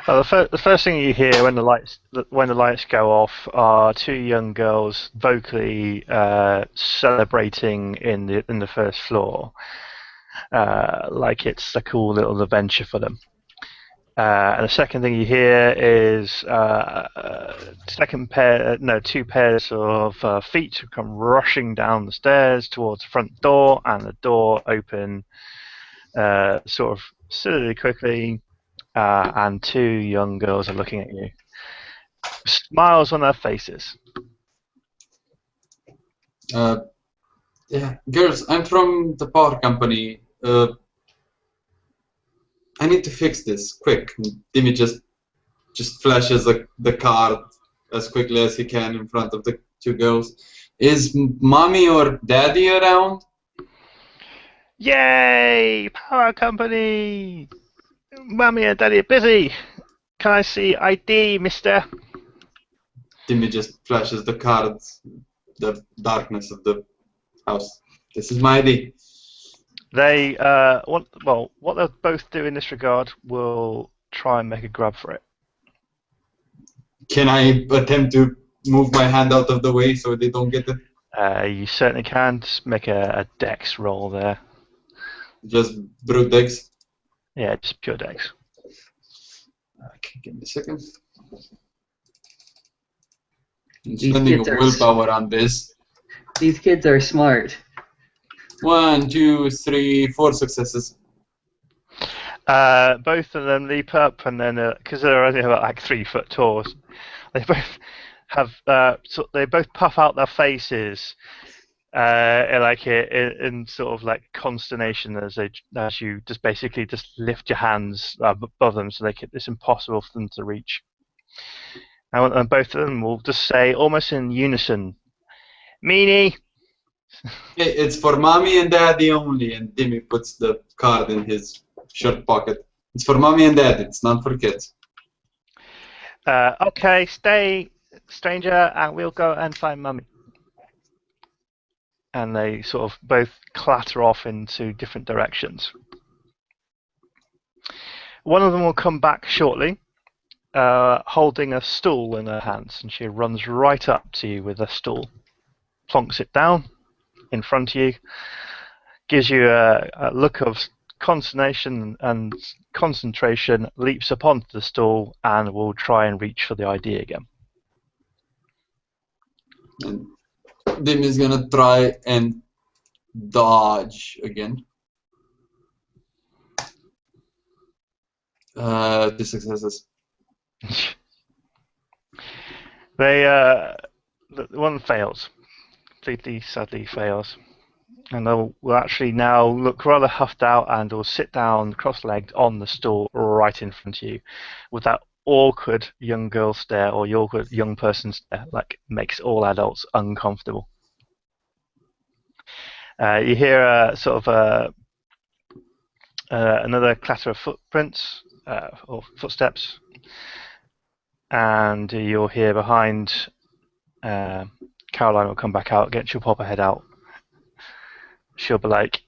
The first thing you hear when the lights go off are 2 young girls vocally celebrating in the first floor, like it's a cool little adventure for them. And the second thing you hear is 2 pairs of feet come rushing down the stairs towards the front door, and the door open sort of silly quickly. And 2 young girls are looking at you. Smiles on their faces. Yeah, girls, I'm from the power company. I need to fix this, quick. Dimi just flashes the card as quickly as he can in front of the 2 girls. Is mommy or daddy around? Yay! Power company! Mummy and Daddy are busy. Can I see ID, mister? Dimi just flashes the card, the darkness of the house. This is my ID. They, what they'll both do in this regard will try and make a grab for it. Can I attempt to move my hand out of the way so they don't get it? You certainly can. Just make a dex roll there. Just brute dex. Yeah, just pure dex. Okay, give me a second. I'm These spending kids are willpower on this. These kids are smart. 1, 2, 3, 4 successes. Both of them leap up, and then because they're only about like 3 foot tall, they both have they both puff out their faces, in sort of like consternation as you just basically just lift your hands above them, so it's impossible for them to reach. And both of them will just say almost in unison, "Meanie." Hey, it's for mommy and daddy only, and Dimi puts the card in his shirt pocket. It's for mommy and daddy, it's not for kids. Okay, stay, stranger, and we'll go and find mummy. And they sort of both clatter off into different directions. One of them will come back shortly holding a stool in her hands, and she runs right up to you with a stool, plonks it down in front of you, gives you a look of consternation and concentration, leaps up onto the stool, and will try and reach for the ID again. And Dim is gonna try and dodge again. 2 successes. One fails. Completely, sadly fails. And they'll will actually now look rather huffed out and will sit down cross-legged on the stool right in front of you with that awkward young girl stare or awkward young person stare, like makes all adults uncomfortable. You hear another clatter of footprints or footsteps, and you'll hear behind Caroline will come back out, she'll pop her head out. She'll be like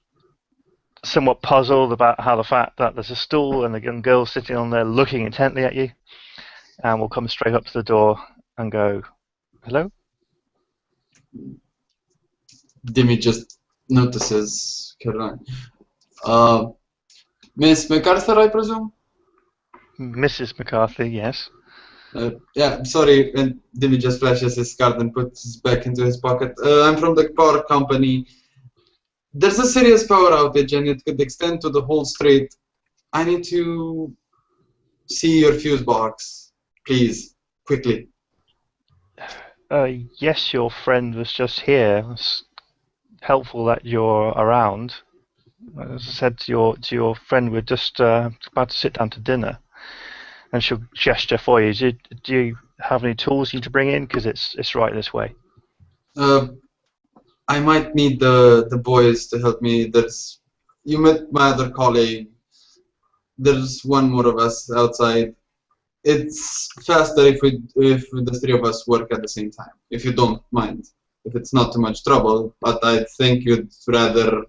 somewhat puzzled about how the fact that there's a stool and a young girl sitting on there looking intently at you, and will come straight up to the door and go, "Hello?" Dimmy just notices Caroline. Miss MacArthur, I presume? Mrs. McCarthy, yes. Yeah, sorry, and Dimmy just flashes his card and puts it back into his pocket. I'm from the power company. There's a serious power outage and it could extend to the whole street. I need to see your fuse box, please, quickly. Yes, your friend was just here. It's helpful that you're around. As I said to your friend, we're just about to sit down to dinner, and she'll gesture for you. Do you have any tools you need to bring in? Because it's right this way. I might need the boys to help me. You met my other colleague. There's one more of us outside. It's faster if the 3 of us work at the same time, if you don't mind. If it's not too much trouble, but I think you'd rather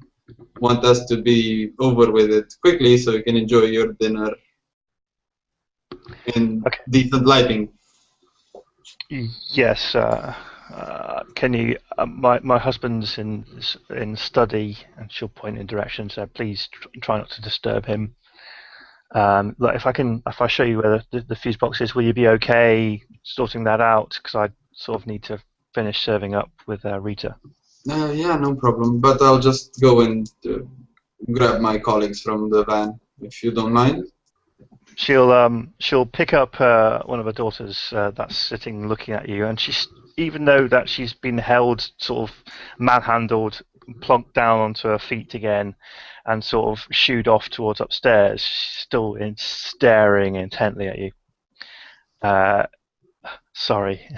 want us to be over with it quickly so you can enjoy your dinner in decent lighting. Yes. Can you? My husband's in study, and she'll point in direction. So please try not to disturb him. Look, if I show you where the fuse box is, will you be okay sorting that out? Because I sort of need to finish serving up with Rita. Yeah, no problem. But I'll just go and grab my colleagues from the van, if you don't mind. She'll pick up one of her daughters that's sitting looking at you, and even though that she's been held, sort of manhandled, plonked down onto her feet again, and sort of shooed off towards upstairs, she's still staring intently at you. Sorry,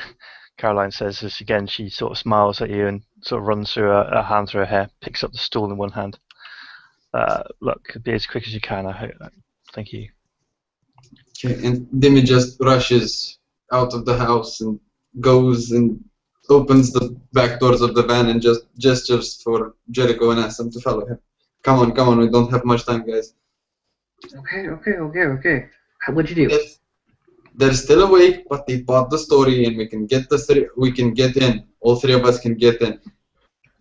Caroline says as again she sort of smiles at you and sort of runs through her hand through her hair, picks up the stool in one hand. Look, be as quick as you can. I hope. Thank you. Okay, and Dimmy just rushes out of the house and goes and opens the back doors of the van and just gestures for Jericho and asks them to follow him. Come on, we don't have much time, guys. Okay. What'd you do? They're still awake, but they bought the story, and we can get in. All 3 of us can get in.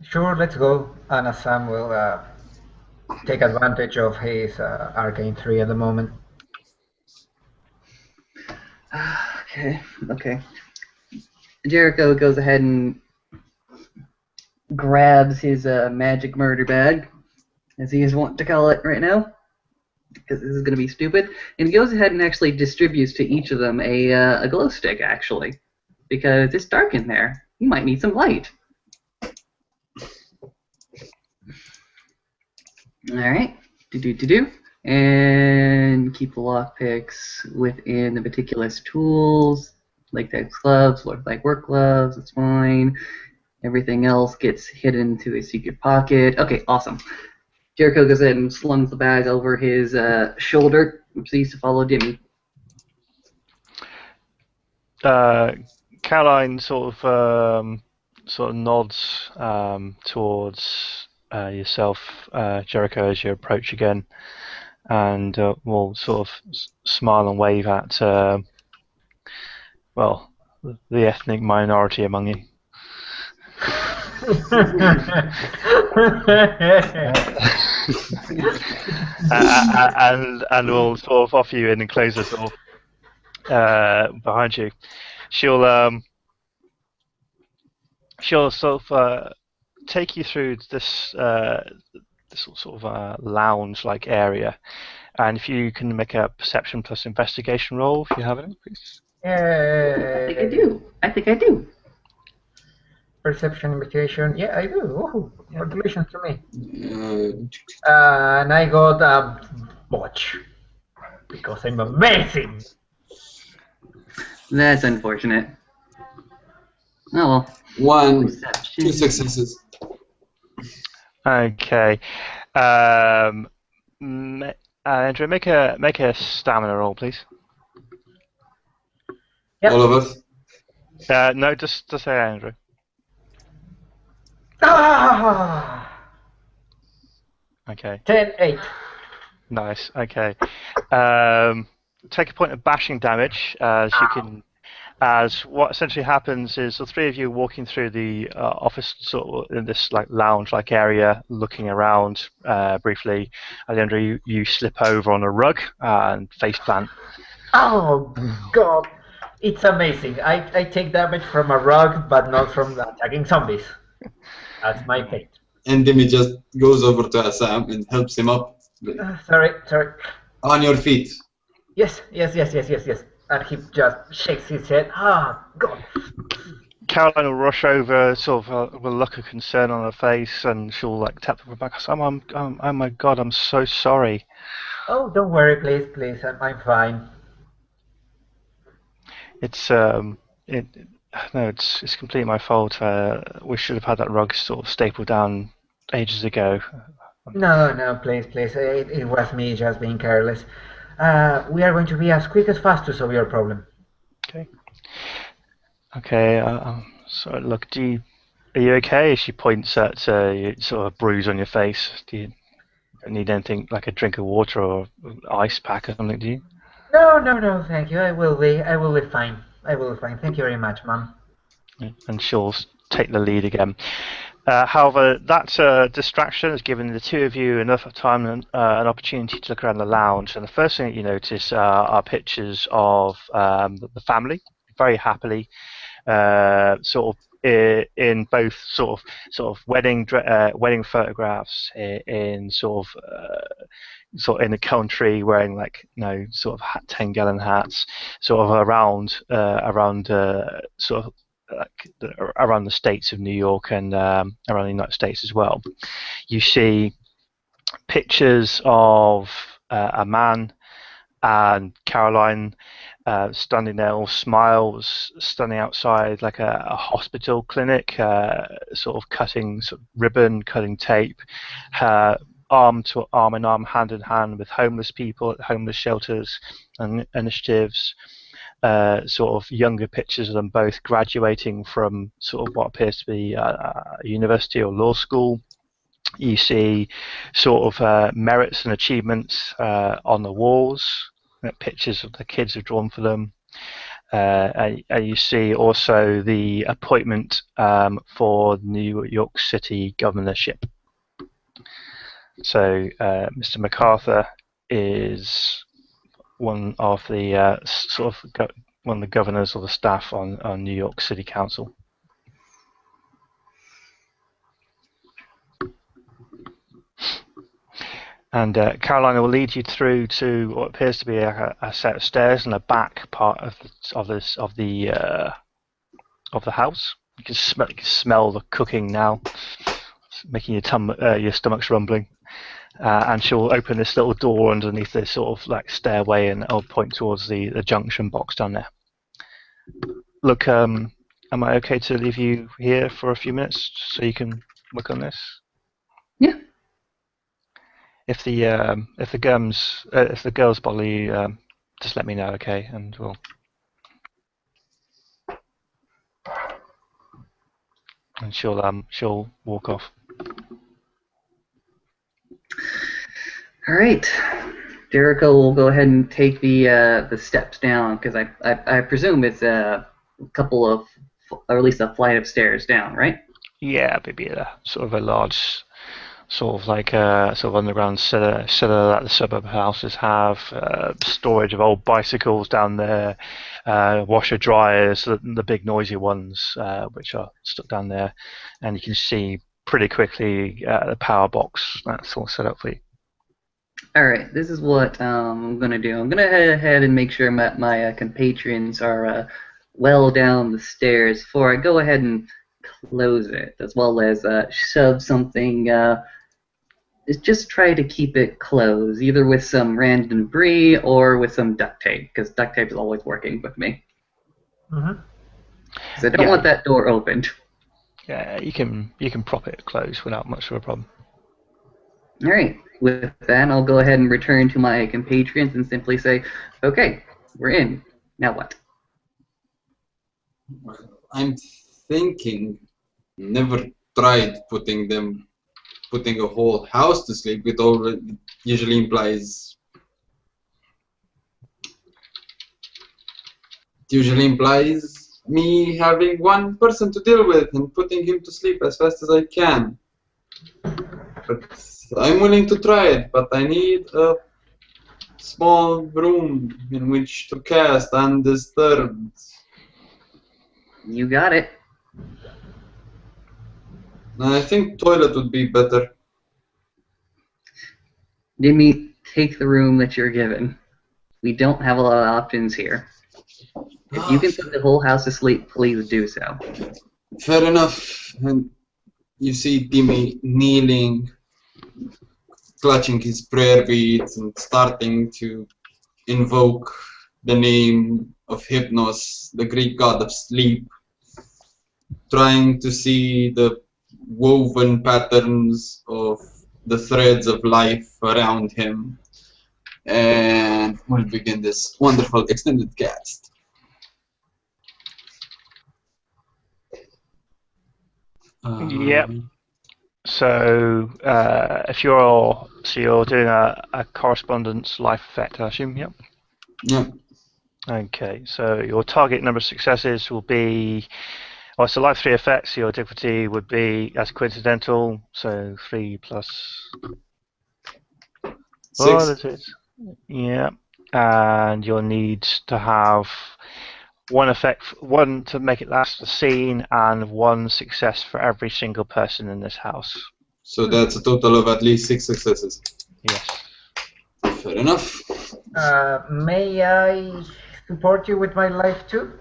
Sure, let's go. And Assam will take advantage of his Arcane 3 at the moment. Okay. Jericho goes ahead and grabs his magic murder bag, as he is wont to call it right now, because this is going to be stupid, and he goes ahead and actually distributes to each of them a glow stick, actually, because it's dark in there. You might need some light. Alright, and keep the lockpicks within the meticulous tools, like those gloves, like work gloves, it's fine. Everything else gets hidden into a secret pocket. Okay, awesome. Jericho goes ahead and slungs the bag over his shoulder and proceeds to follow Dimmy. Caroline sort of nods towards yourself, Jericho, as you approach again, and will sort of smile and wave at well, the ethnic minority among you. And we'll sort of offer you in and close the door behind you. She'll sort of take you through this sort of lounge-like area, and if you can make a perception plus investigation roll, if you have it, please. I think I do. Perception, investigation. Yeah, I do. Oh, congratulations to me. Uh, And I got a botch because I'm amazing. That's unfortunate. Oh well. 1, Perception. 2 successes. Okay. Andrew, make a stamina roll, please. Yep. All of us. No, just say Andrew. Ah! Okay. 10-8. Nice. Okay. Take a point of bashing damage as what essentially happens is the three of you walking through the office sort of in this like lounge-like area, looking around briefly. Alejandro, you slip over on a rug and face plant. Oh God, it's amazing. I take damage from a rug, but not from attacking zombies. That's my fate. And Demi just goes over to Assam and helps him up. Sorry. On your feet. Yes. And he just shakes his head. Ah, God. Caroline will rush over, sort of with a look of concern on her face, and she'll like tap her back. Oh my God, I'm so sorry. Oh, don't worry, please. I'm fine. It's it's completely my fault. We should have had that rug sort of stapled down ages ago. No, please. It was me just being careless. We are going to be as quick as fast to solve your problem. Okay. So look, are you okay? She points at sort of a bruise on your face. Do you need anything like a drink of water or ice pack or something? Do you? No, thank you. I will be fine. Thank you very much, Mom. And she'll take the lead again. However, that distraction has given the two of you enough time and an opportunity to look around the lounge. And the first thing that you notice are pictures of the family, very happily, sort of in both sort of wedding photographs in sort of in the country, wearing like sort of 10-gallon hats, sort of around sort of around the states of New York and around the United States as well. You see pictures of a man and Caroline standing there, all smiles, standing outside like a hospital clinic, sort of cutting ribbon, cutting tape, arm in arm, hand in hand with homeless people at homeless shelters and initiatives. Sort of younger pictures of them both graduating from sort of what appears to be a university or law school. You see sort of merits and achievements on the walls, pictures of the kids have drawn for them. And you see also the appointment for New York City governorship. So Mr. MacArthur is one of the one of the governors or the staff on New York City Council. And Carolina will lead you through to what appears to be a set of stairs in the back part of the house. You can smell the cooking now, making your stomach's rumbling. And she'll open this little door underneath this sort of like stairway, and I'll point towards the junction box down there. Look, am I okay to leave you here for a few minutes so you can work on this? Yeah. If the girls bother you, just let me know, okay? And we'll. And she'll walk off. All right. Jericho will go ahead and take the steps down because I presume it's a couple of, or at least a flight of stairs down, right? Yeah, maybe a sort of a large, sort of like a sort of underground cellar that the suburb houses have. Storage of old bicycles down there, washer dryers, the big noisy ones, which are stuck down there, and you can see pretty quickly the power box that's all set up for you. All right, this is what I'm gonna do. I'm gonna head ahead and make sure my compatriots are well down the stairs before I go ahead and close it, as well as shove something. Just try to keep it closed, either with some random debris or with some duct tape, because duct tape is always working with me. Mm-hmm. So I don't want that door opened. Yeah, you can prop it closed without much of a problem. All right. With that, I'll go ahead and return to my compatriots and simply say, "Okay, we're in. Now what?" Well, I'm thinking, never tried putting a whole house to sleep. It already usually implies me having one person to deal with and putting him to sleep as fast as I can. But I'm willing to try it, but I need a small room in which to cast undisturbed. You got it. And I think toilet would be better. Jimmy, take the room that you're given. We don't have a lot of options here. If you can put the whole house to sleep, please do so. Fair enough. And you see Timmy kneeling, clutching his prayer beads and starting to invoke the name of Hypnos, the Greek god of sleep, trying to see the woven patterns of the threads of life around him. And we'll begin this wonderful extended cast. Yep. So if you're doing a correspondence life effect, I assume. Yep. Yeah. Okay. So your target number of successes will be. Oh, so life 3 effects. Your difficulty would be as coincidental. So 3 plus. 6. Oh, that's it. Yeah. And you'll need to have one effect, one to make it last the scene, and one success for every single person in this house. So that's a total of at least 6 successes. Yes. Fair enough. May I support you with my life too?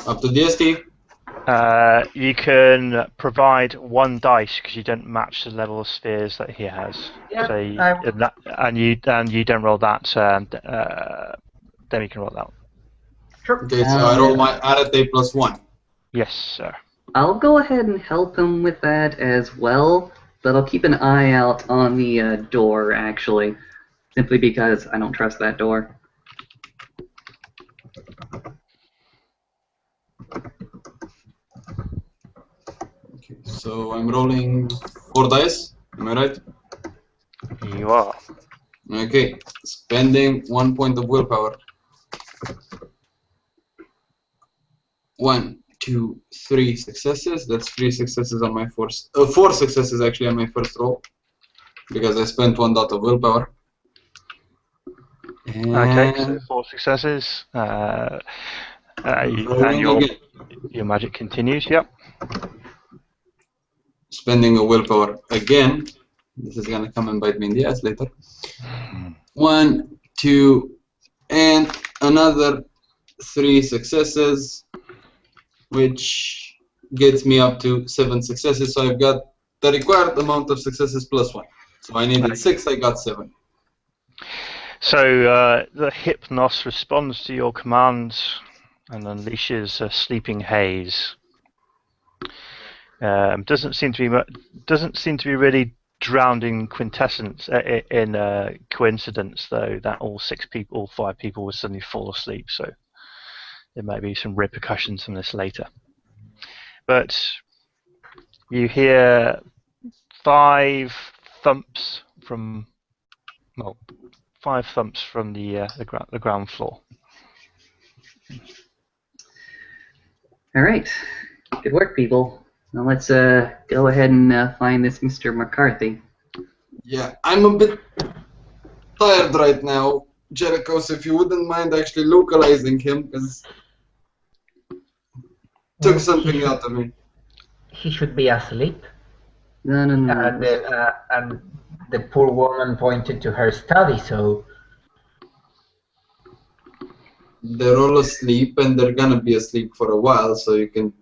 Up to DST. You can provide 1 dice because you don't match the level of spheres that he has. Yeah, So and you don't roll that. Then you can roll that. Sure. Okay, so I roll my arete plus 1. Yes, sir. I'll go ahead and help him with that as well, but I'll keep an eye out on the door, actually, simply because I don't trust that door. Okay, so I'm rolling 4 dice. Am I right? You are. Okay, spending 1 point of willpower. 1, 2, 3 successes. That's 3 successes on my first. 4 successes actually on my first roll, because I spent 1 dot of willpower. And Okay, so 4 successes. And your magic continues. Yep. Spending a willpower again. This is gonna come and bite me in the ass later. 1, 2, and another 3 successes, which gets me up to 7 successes. So I've got the required amount of successes plus 1. So I needed 6, I got 7. So the Hypnos responds to your commands and unleashes a sleeping haze. Doesn't seem to be really drowned in quintessence in coincidence, though, that all 5 people will suddenly fall asleep. So there may be some repercussions from this later. But you hear 5 thumps from well, 5 thumps from the ground floor. All right. Good work, people. Now let's go ahead and find this Mr. McCarthy. Yeah, I'm a bit tired right now, Jericho, so if you wouldn't mind actually localizing him, because took something out of me. He should be asleep. No. And the poor woman pointed to her study, so... They're all asleep, and they're gonna be asleep for a while, so you can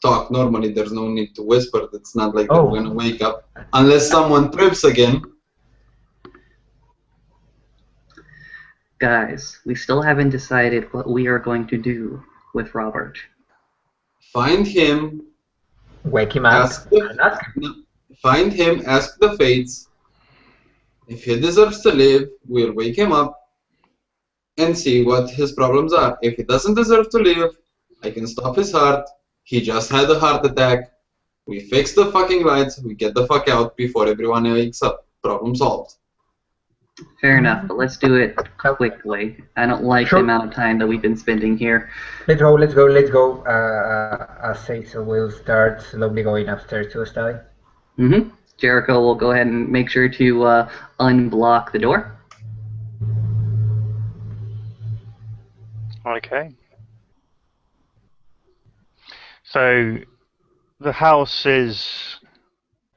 talk normally. There's no need to whisper. It's not like they're gonna wake up unless someone trips again. Guys, we still haven't decided what we are going to do with Robert. Find him. Wake him up. Find him. Ask the fates. If he deserves to live, we'll wake him up and see what his problems are. If he doesn't deserve to live, I can stop his heart. He just had a heart attack. We fix the fucking lights. We get the fuck out before everyone wakes up. Problem solved. Fair enough, but let's do it quickly. I don't like the amount of time that we've been spending here. Let's go. Cecil will start slowly going upstairs to the study. Jericho will go ahead and make sure to unblock the door. Okay. So the house is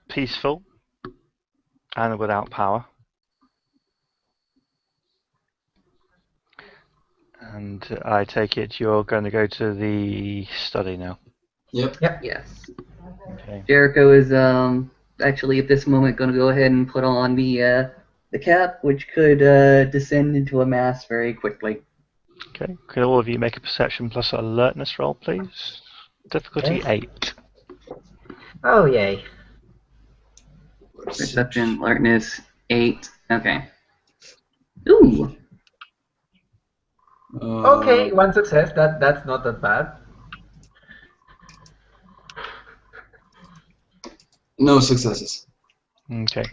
peaceful and without power. And I take it you're going to go to the study now. Yep. Yes. Okay. Jericho is actually at this moment going to go ahead and put on the cap, which could descend into a mass very quickly. Okay. Could all of you make a perception plus alertness roll, please? Difficulty 8. Oh, yay. Perception, alertness, 8. Okay. Ooh. Okay, 1 success. That's not that bad. No successes. Okay.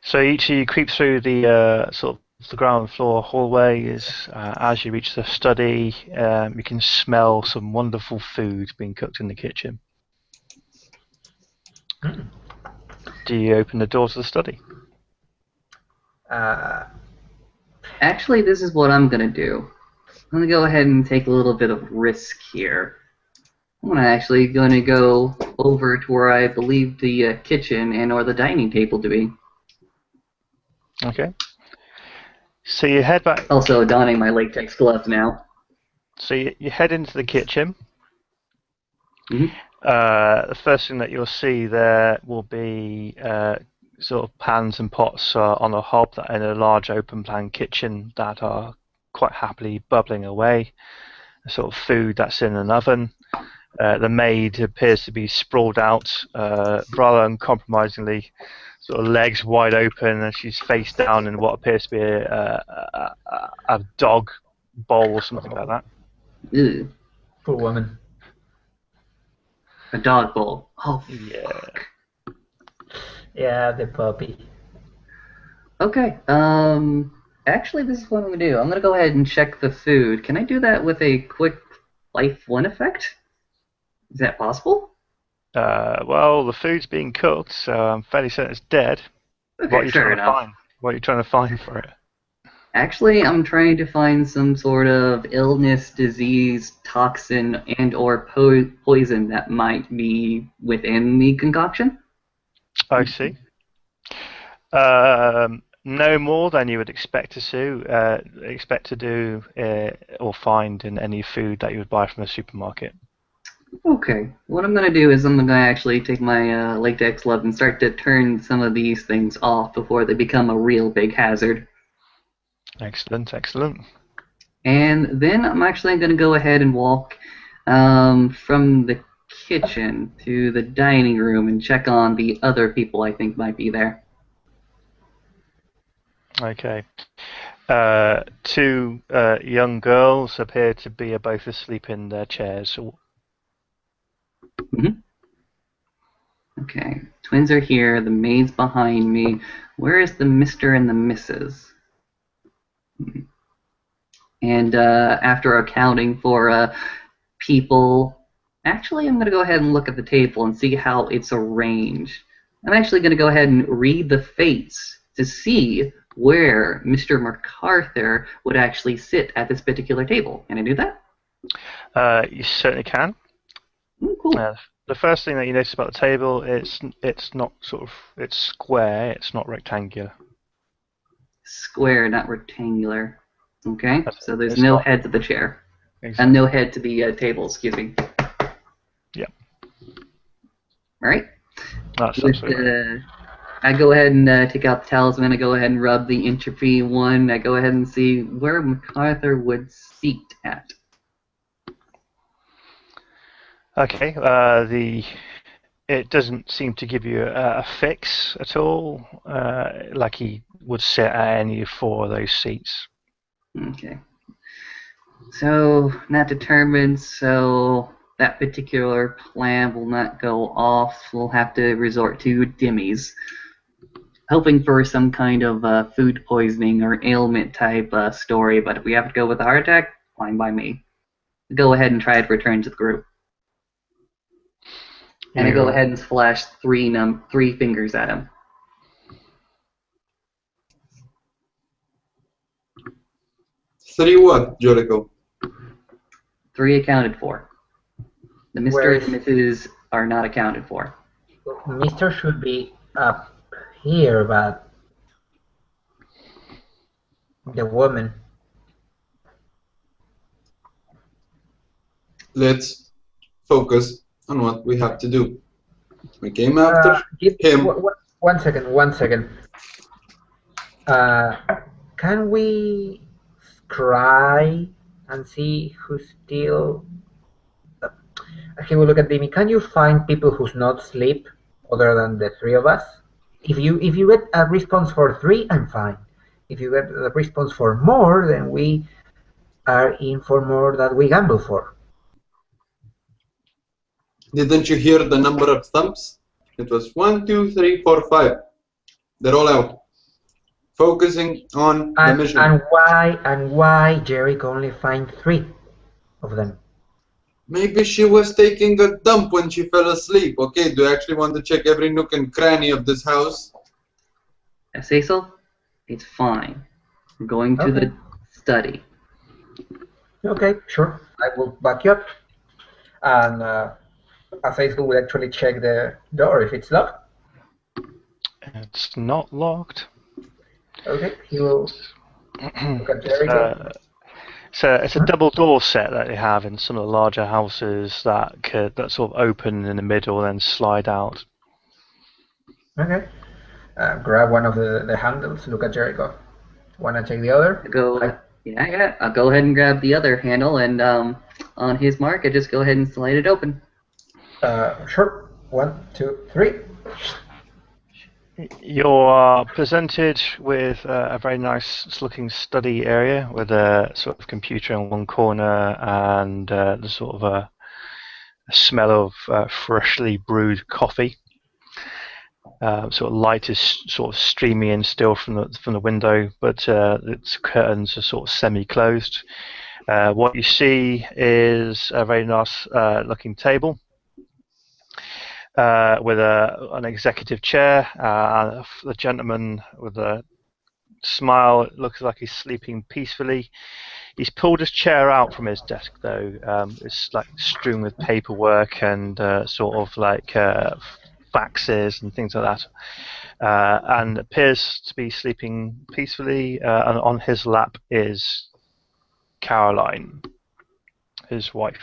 So each of you creep through the sort of the ground floor hallways. As you reach the study, you can smell some wonderful food being cooked in the kitchen. Do you open the door to the study? Actually, this is what I'm going to do. I'm going to go ahead and take a little bit of risk here. I'm actually going to go over to where I believe the kitchen and or the dining table to be. Okay. So you head back. Also donning my latex gloves now. So you head into the kitchen. Mm-hmm. The first thing that you'll see there will be sort of pans and pots on a hob that in a large open plan kitchen that are quite happily bubbling away. The sort of food that's in an oven. The maid appears to be sprawled out rather uncompromisingly, sort of legs wide open, and she's face down in what appears to be a dog bowl or something like that. Ew. Poor woman. A dog bowl. Oh, yeah. Fuck. Yeah, the puppy. Okay. Actually, this is what I'm going to do. I'm going to go ahead and check the food. Can I do that with a quick life 1 effect? Is that possible? Well, the food's being cooked, so I'm fairly certain it's dead. Okay, What are you fair trying enough. to find? What are you trying to find for it? Actually, I'm trying to find some sort of illness, disease, toxin, and or poison that might be within the concoction. I see. No more than you would expect to do or find in any food that you would buy from a supermarket. Okay, what I'm going to do is I'm going to actually take my latex glove and start to turn some of these things off before they become a real big hazard. Excellent, excellent. And then I'm actually going to go ahead and walk from the kitchen to the dining room and check on the other people I think might be there. Okay. 2 young girls appear to be both asleep in their chairs. Okay, twins are here. The maid's behind me. Where is the Mr. and the Mrs.? And after accounting for people, actually, I'm going to go ahead and look at the table and see how it's arranged. I'm actually going to go ahead and read the fates to see where Mr. MacArthur would actually sit at this particular table. Can I do that? You certainly can. Cool. The first thing that you notice about the table is it's not it's square. It's not rectangular. Square, not rectangular. Okay, so there's it's no not- head to the chair. Exactly. And no head to the table, excuse me. Yeah. Alright. That's absolutely right. I go ahead and take out the talisman. I go ahead and rub the entropy one. I go ahead and see where MacArthur would seat at. Okay. It doesn't seem to give you a fix at all. Like he would sit at any of 4 of those seats. Okay. So, not determined, so that particular plan will not go off. We'll have to resort to dimmies. Hoping for some kind of food poisoning or ailment type story, but if we have to go with a heart attack, fine by me. Go ahead and try to return to the group. And I go ahead and flash three fingers at him. Three what, Jericho? 3 accounted for. The Mr. Where and Mrs. are not accounted for. Mr. should be up here, but the woman. Let's focus on what we have to do. We came after him. One second. Can we try and see who's still? He will look at Dimi. Can you find people who's not asleep other than the 3 of us? If you get a response for 3, I'm fine. If you get a response for more, then we are in for more that we gamble for. Didn't you hear the number of thumps? It was 1, 2, 3, 4, 5. They're all out. Focusing on the mission. And why Jericho only find 3 of them? Maybe she was taking a dump when she fell asleep. Okay, do you actually want to check every nook and cranny of this house? Cecil, it's fine. We're going to the study. Okay, sure. I will back you up. And Cecil will actually check the door if it's locked. It's not locked. Okay, he will look at Jericho. It's a double door set that they have in some of the larger houses that sort of open in the middle and then slide out. Okay. Grab one of the handles, look at Jericho. Wanna take the other? Yeah. I'll go ahead and grab the other handle, and on his mark, I just go ahead and slide it open. Sure. 1, 2, 3. You're presented with a very nice-looking study area with a sort of computer in one corner and the sort of a smell of freshly brewed coffee. Sort of light is sort of streaming in still from the window, but its curtains are sort of semi-closed. What you see is a very nice looking table. With an executive chair, the gentleman with a smile looks like he's sleeping peacefully. He's pulled his chair out from his desk, though. It's like strewn with paperwork and sort of like faxes and things like that, and appears to be sleeping peacefully. And on his lap is Caroline, his wife,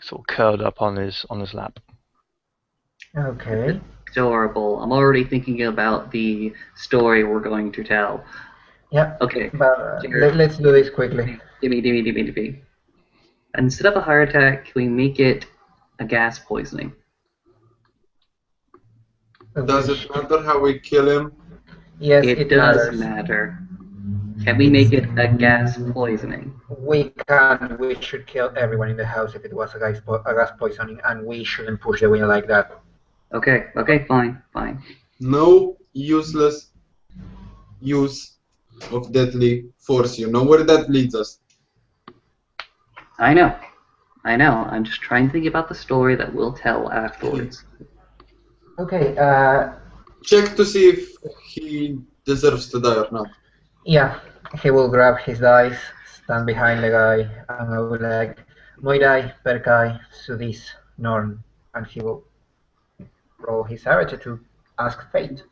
sort of curled up on his lap. Okay. Adorable. I'm already thinking about the story we're going to tell. Yeah. Okay. But let's do this quickly. Dimmy. Instead of a heart attack, can we make it a gas poisoning? Does it matter how we kill him? Yes, it does matter. Can we make it a gas poisoning? We can. We should kill everyone in the house if it was a gas poisoning, and we shouldn't push the wheel like that. Okay, fine. No useless use of deadly force. You know where that leads us. I know. I'm just trying to think about the story that we'll tell afterwards. Okay. Check to see if he deserves to die or not. Yeah. He will grab his dice, stand behind the guy, and I will be like, Moirai, Perkai, Sudis, Norn, and he will roll his arrow to ask fate.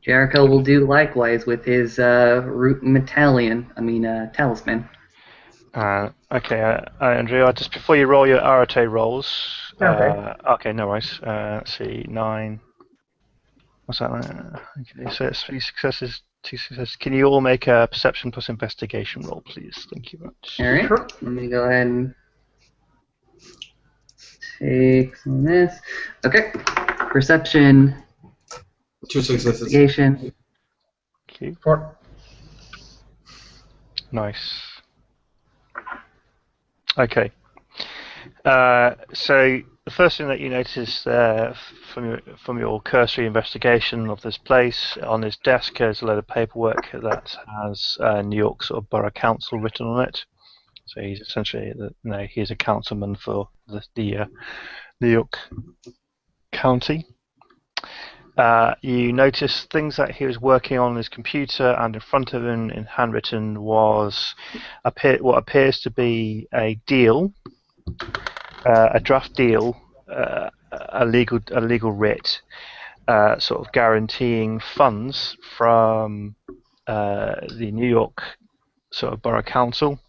Jericho will do likewise with his root talisman. Okay, Andrea, just before you roll your Arate rolls. Okay. Okay, no worries. Let's see, 9. What's that? Okay, so it's 3 successes, 2 successes. Can you all make a perception plus investigation roll, please? Thank you very much. Alright, Sure. let me go ahead and take some of this. Okay, perception, 2 successes. investigation. Thank you. 4. Nice. Okay. So the first thing that you notice from your cursory investigation of this place, on his desk is a load of paperwork that has New York sort of Borough Council written on it. So he's essentially, he's a councilman for the New York County. You notice things that he was working on his computer, and in front of him, in handwritten, was what appears to be a deal, a draft deal, a legal writ, sort of guaranteeing funds from the New York sort of Borough Council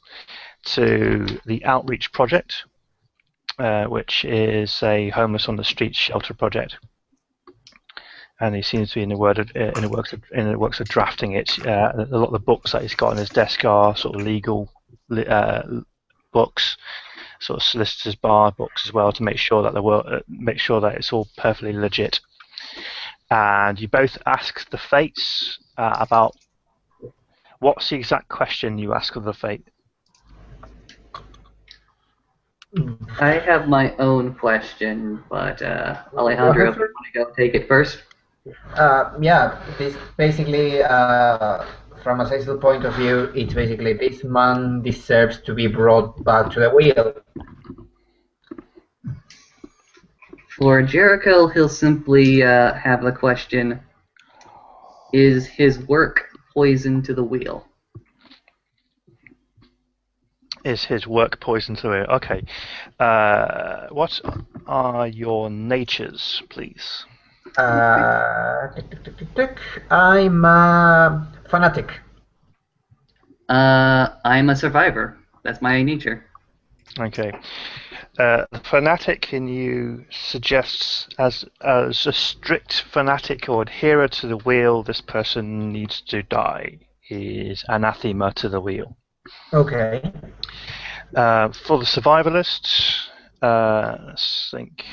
to the Outreach Project, which is a homeless on the streets shelter project. And he seems to be in the works of drafting it. A lot of the books that he's got on his desk are sort of legal books, sort of solicitors' bar books as well, to make sure that it's all perfectly legit. And you both ask the Fates about what's the exact question you ask of the Fate. I have my own question, but Alejandro, if you want to go take it first. Yeah, this basically, from a social point of view, it's basically this man deserves to be brought back to the wheel. For Jericho, he'll simply have the question, is his work poison to the wheel? Is his work poison to it? Okay. What are your natures, please? I'm a fanatic. I'm a survivor. That's my nature. Okay. The fanatic in you suggests, as a strict fanatic or adherer to the wheel, this person needs to die. Is anathema to the wheel. Okay. For the survivalist, let's think.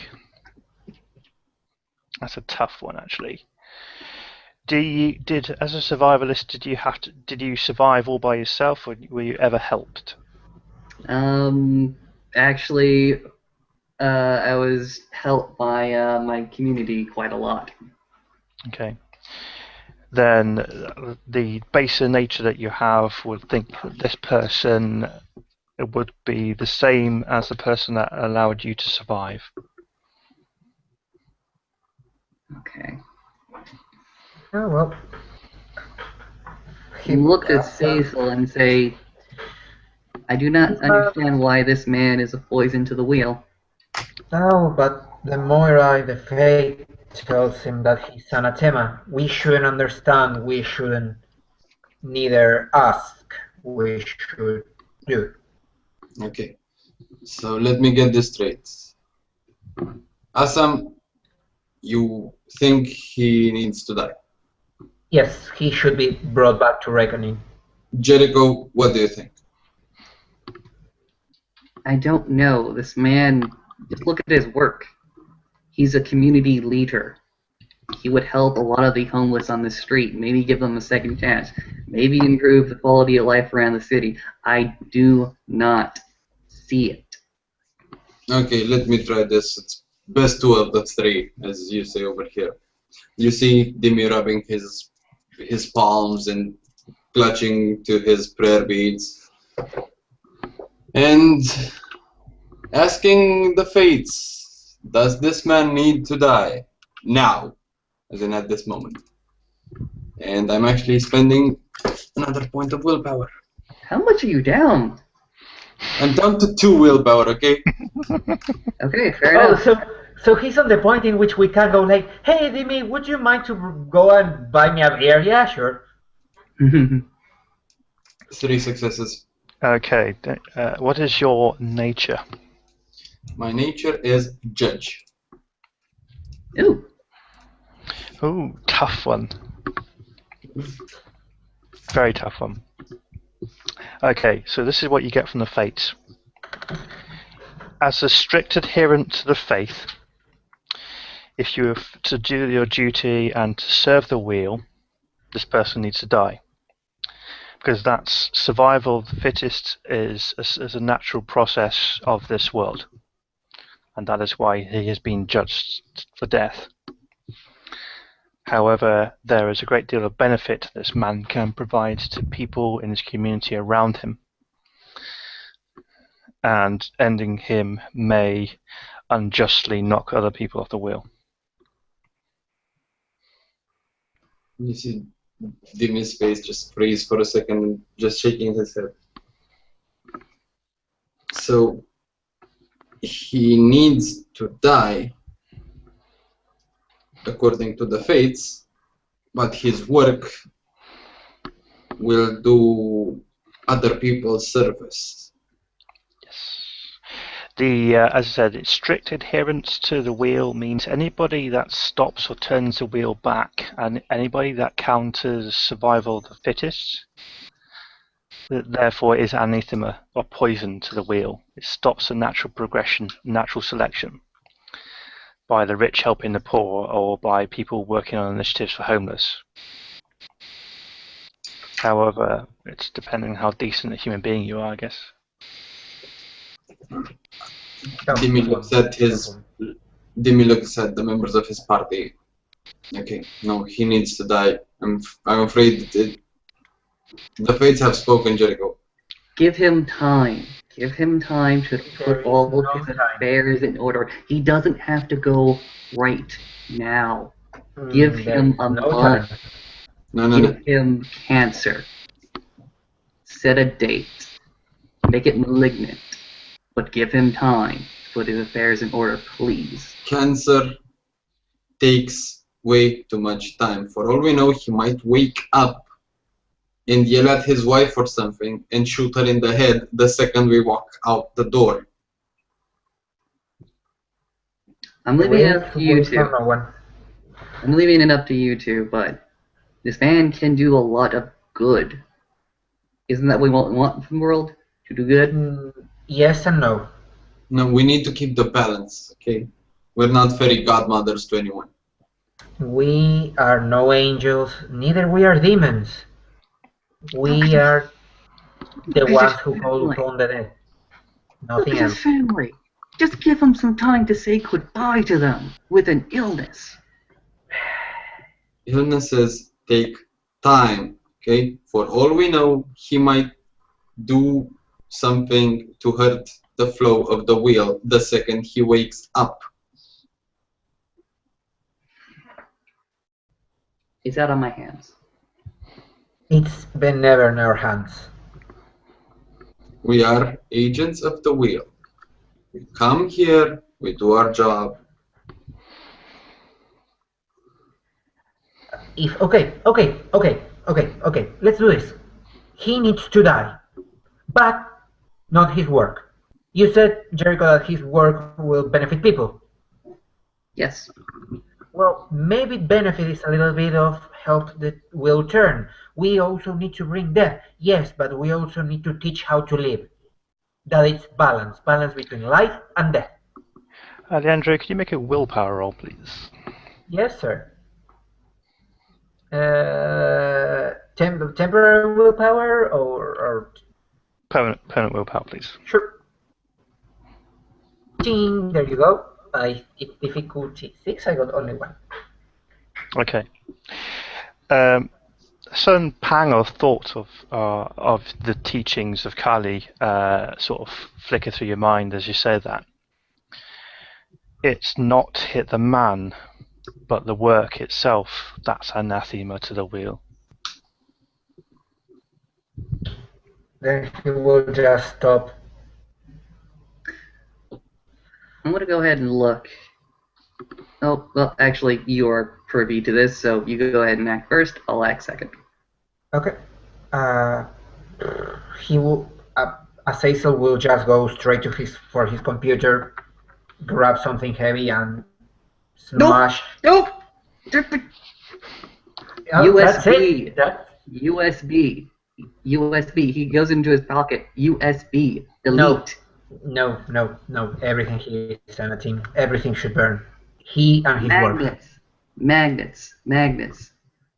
That's a tough one, actually. As a survivalist, did you survive all by yourself, or were you ever helped? Actually, I was helped by my community quite a lot. Okay. Then the baser nature that you have would think that this person would be the same as the person that allowed you to survive. Okay. Oh, well. You look at Cecil and say, I do not understand why this man is a poison to the wheel. No, but the Moirai, the Fate, tells him that he's anathema. We shouldn't understand. We shouldn't neither ask. We should do. Okay. So let me get this straight. Assam, you think he needs to die? Yes, he should be brought back to reckoning. Jericho, what do you think? I don't know. This man, just look at his work. He's a community leader. he would help a lot of the homeless on the street, maybe give them a second chance, maybe improve the quality of life around the city. I do not see it. Okay, let me try this. It's best two of the three, as you say over here. You see Dimi rubbing his palms and clutching to his prayer beads and asking the fates, does this man need to die now, as in at this moment? And I'm actually spending another point of willpower. How much are you down? I'm down to 2 willpower, okay? Okay, fair Oh, enough. so he's on the point in which we can go like, hey, Dimi, would you mind to go and buy me a beer? Yeah, sure. 3 successes. Okay. What is your nature? My nature is judge. Ooh. Ooh, tough one. Very tough one. Okay, so this is what you get from the fates. As a strict adherent to the faith, if you have to do your duty and to serve the wheel, this person needs to die. Because that's survival of the fittest is a natural process of this world. And that is why he has been judged for death. However, there is a great deal of benefit this man can provide to people in his community around him. And ending him may unjustly knock other people off the wheel. You see Dimi's face just freeze for a second, just shaking his head. So he needs to die according to the fates, but his work will do other people's service. Yes. As I said, strict adherence to the wheel means anybody that stops or turns the wheel back, and anybody that counters survival of the fittest, therefore is anathema or poison to the wheel. It stops the natural progression, natural selection, by the rich helping the poor or by people working on initiatives for homeless. However, it's depending on how decent a human being you are, I guess. Dimi looks at the members of his party. Okay, no, he needs to die. I'm afraid the fates have spoken, Jericho. Give him time. Give him time to put all of his affairs in order. He doesn't have to go right now. Give him a month. No. Give him cancer. Set a date. Make it malignant. But give him time to put his affairs in order, please. Cancer takes way too much time. For all we know, he might wake up and yell at his wife or something and shoot her in the head the second we walk out the door. I'm leaving it up to you two. I'm leaving it up to you two, but this man can do a lot of good. Isn't that what we want from the world? To do good? Yes and no. No, we need to keep the balance, okay? We're not fairy godmothers to anyone. We are no angels, neither we are demons. We are the ones who call upon the dead. Nothing Look at else. his family. Just give him some time to say goodbye to them with an illness. Illnesses take time, okay? For all we know, he might do something to hurt the flow of the wheel the second he wakes up. It's out of my hands. It's been never in our hands. We are agents of the wheel. We come here, we do our job. Okay, let's do this. He needs to die, but not his work. You said, Jericho, that his work will benefit people. Yes. Well, maybe benefit is a little bit of help that will turn. We also need to bring death, yes, but we also need to teach how to live. That it's balance between life and death. Leandro, could you make a willpower roll, please? Yes, sir. Temporary willpower or Permanent willpower, please. sure. Ding, there you go. Difficulty 6. I got only 1. Okay. Sudden pang of thought of the teachings of Kali sort of flicker through your mind as you say that. It's not hit the man, but the work itself that's anathema to the wheel. Then he will just stop. I'm going to go ahead and look. Oh, well, actually, you are privy to this, so you go ahead and act first. I'll act second. Okay. He will. Azazel will just go straight to his computer, grab something heavy, and smash. Nope. Oh, that's USB. it. USB. USB. He goes into his pocket. USB. Delete. No. Everything he is on a team. Everything should burn. He and his work. Magnets.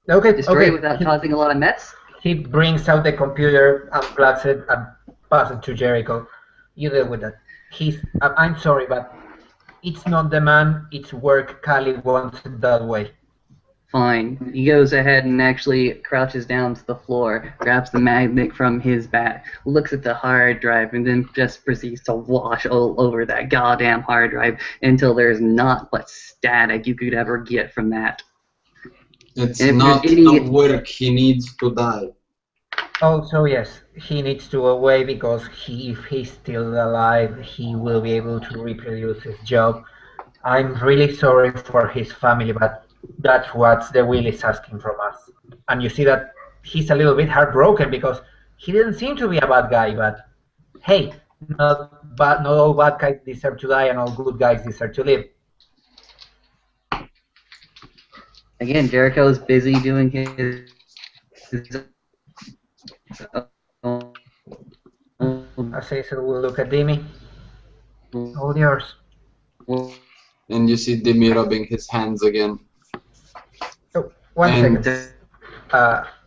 Okay. Destroy without causing a lot of mess. He brings out the computer, unplugs it, and passes it to Jericho. You deal with that. I'm sorry, but it's not the man. It's work. Kali wants it that way. Fine. He goes ahead and actually crouches down to the floor, grabs the magnet from his back, looks at the hard drive, and then just proceeds to wash all over that goddamn hard drive until there's not much static you could ever get from that. It's not the work. He needs to die. Also, yes, he needs to go away because if he's still alive, he will be able to reproduce his job. I'm really sorry for his family, but that's what the will is asking from us. And you see that he's a little bit heartbroken because he didn't seem to be a bad guy, but hey, not all bad guys deserve to die and all good guys deserve to live. Again, Jericho's busy doing his Azazel will look at Demi. All yours. And you see Demi rubbing his hands again. Oh, one second.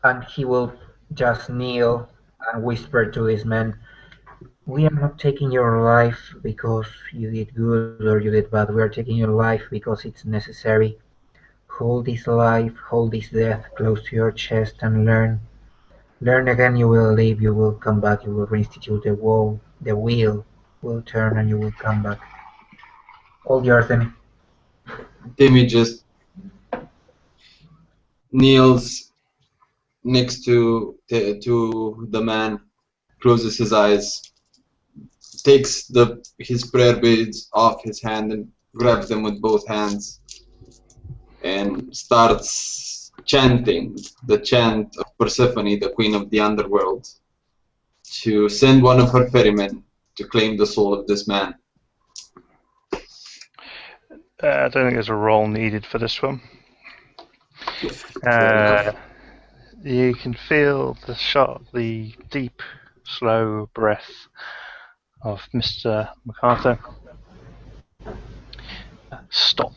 And he will just kneel and whisper to his men, "We are not taking your life because you did good or you did bad. We are taking your life because it's necessary. Hold this life, hold this death close to your chest and learn. Learn again, you will live, you will come back, you will reinstitute the wheel will turn and you will come back." All yours, Demi. Demi just kneels next to the man, closes his eyes, takes his prayer beads off his hand and grabs them with both hands and starts chanting the chant of Persephone, the queen of the underworld, to send one of her ferrymen to claim the soul of this man. I don't think there's a roll needed for this one. You can feel the deep, slow breath of Mr. MacArthur stop.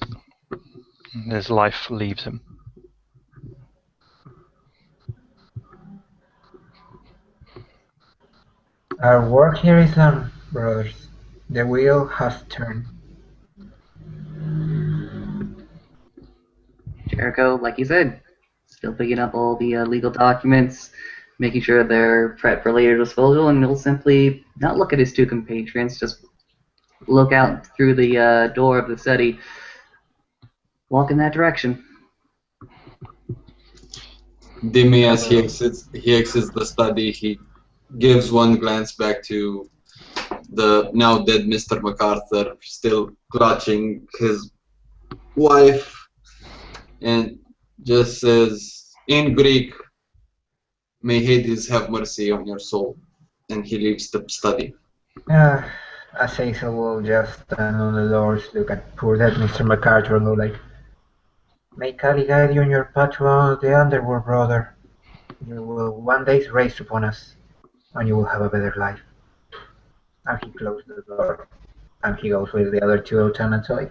His life leaves him. Our work here is done, brothers. The wheel has turned. Jericho, like you said, still picking up all the legal documents, making sure they're prepped for later disposal, and he'll simply not look at his two compatriots, just look out through the door of the study, walk in that direction. Demi, as he exits the study, he gives one glance back to the now dead Mr. MacArthur, still clutching his wife, and just says in Greek, "May Hades have mercy on your soul," and he leaves the study. Azazel will just stand on the doors, look at poor dead Mr. MacArthur and go like, "May Kali guide you on your path to the underworld, brother. You will one day raise upon us, and you will have a better life." And he closed the door, and he goes with the other two lieutenants away.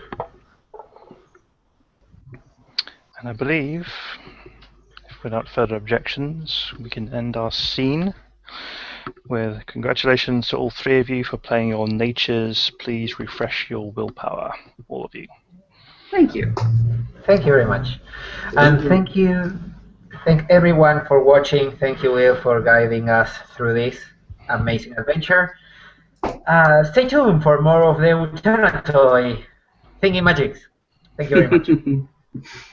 And I believe, if without further objections, we can end our scene with congratulations to all three of you for playing your natures. Please refresh your willpower, all of you. Thank you. Thank you very much. And thank everyone for watching. Thank you, Will, for guiding us through this amazing adventure. Stay tuned for more of the Utanatoy thingy magics. Thank you very much.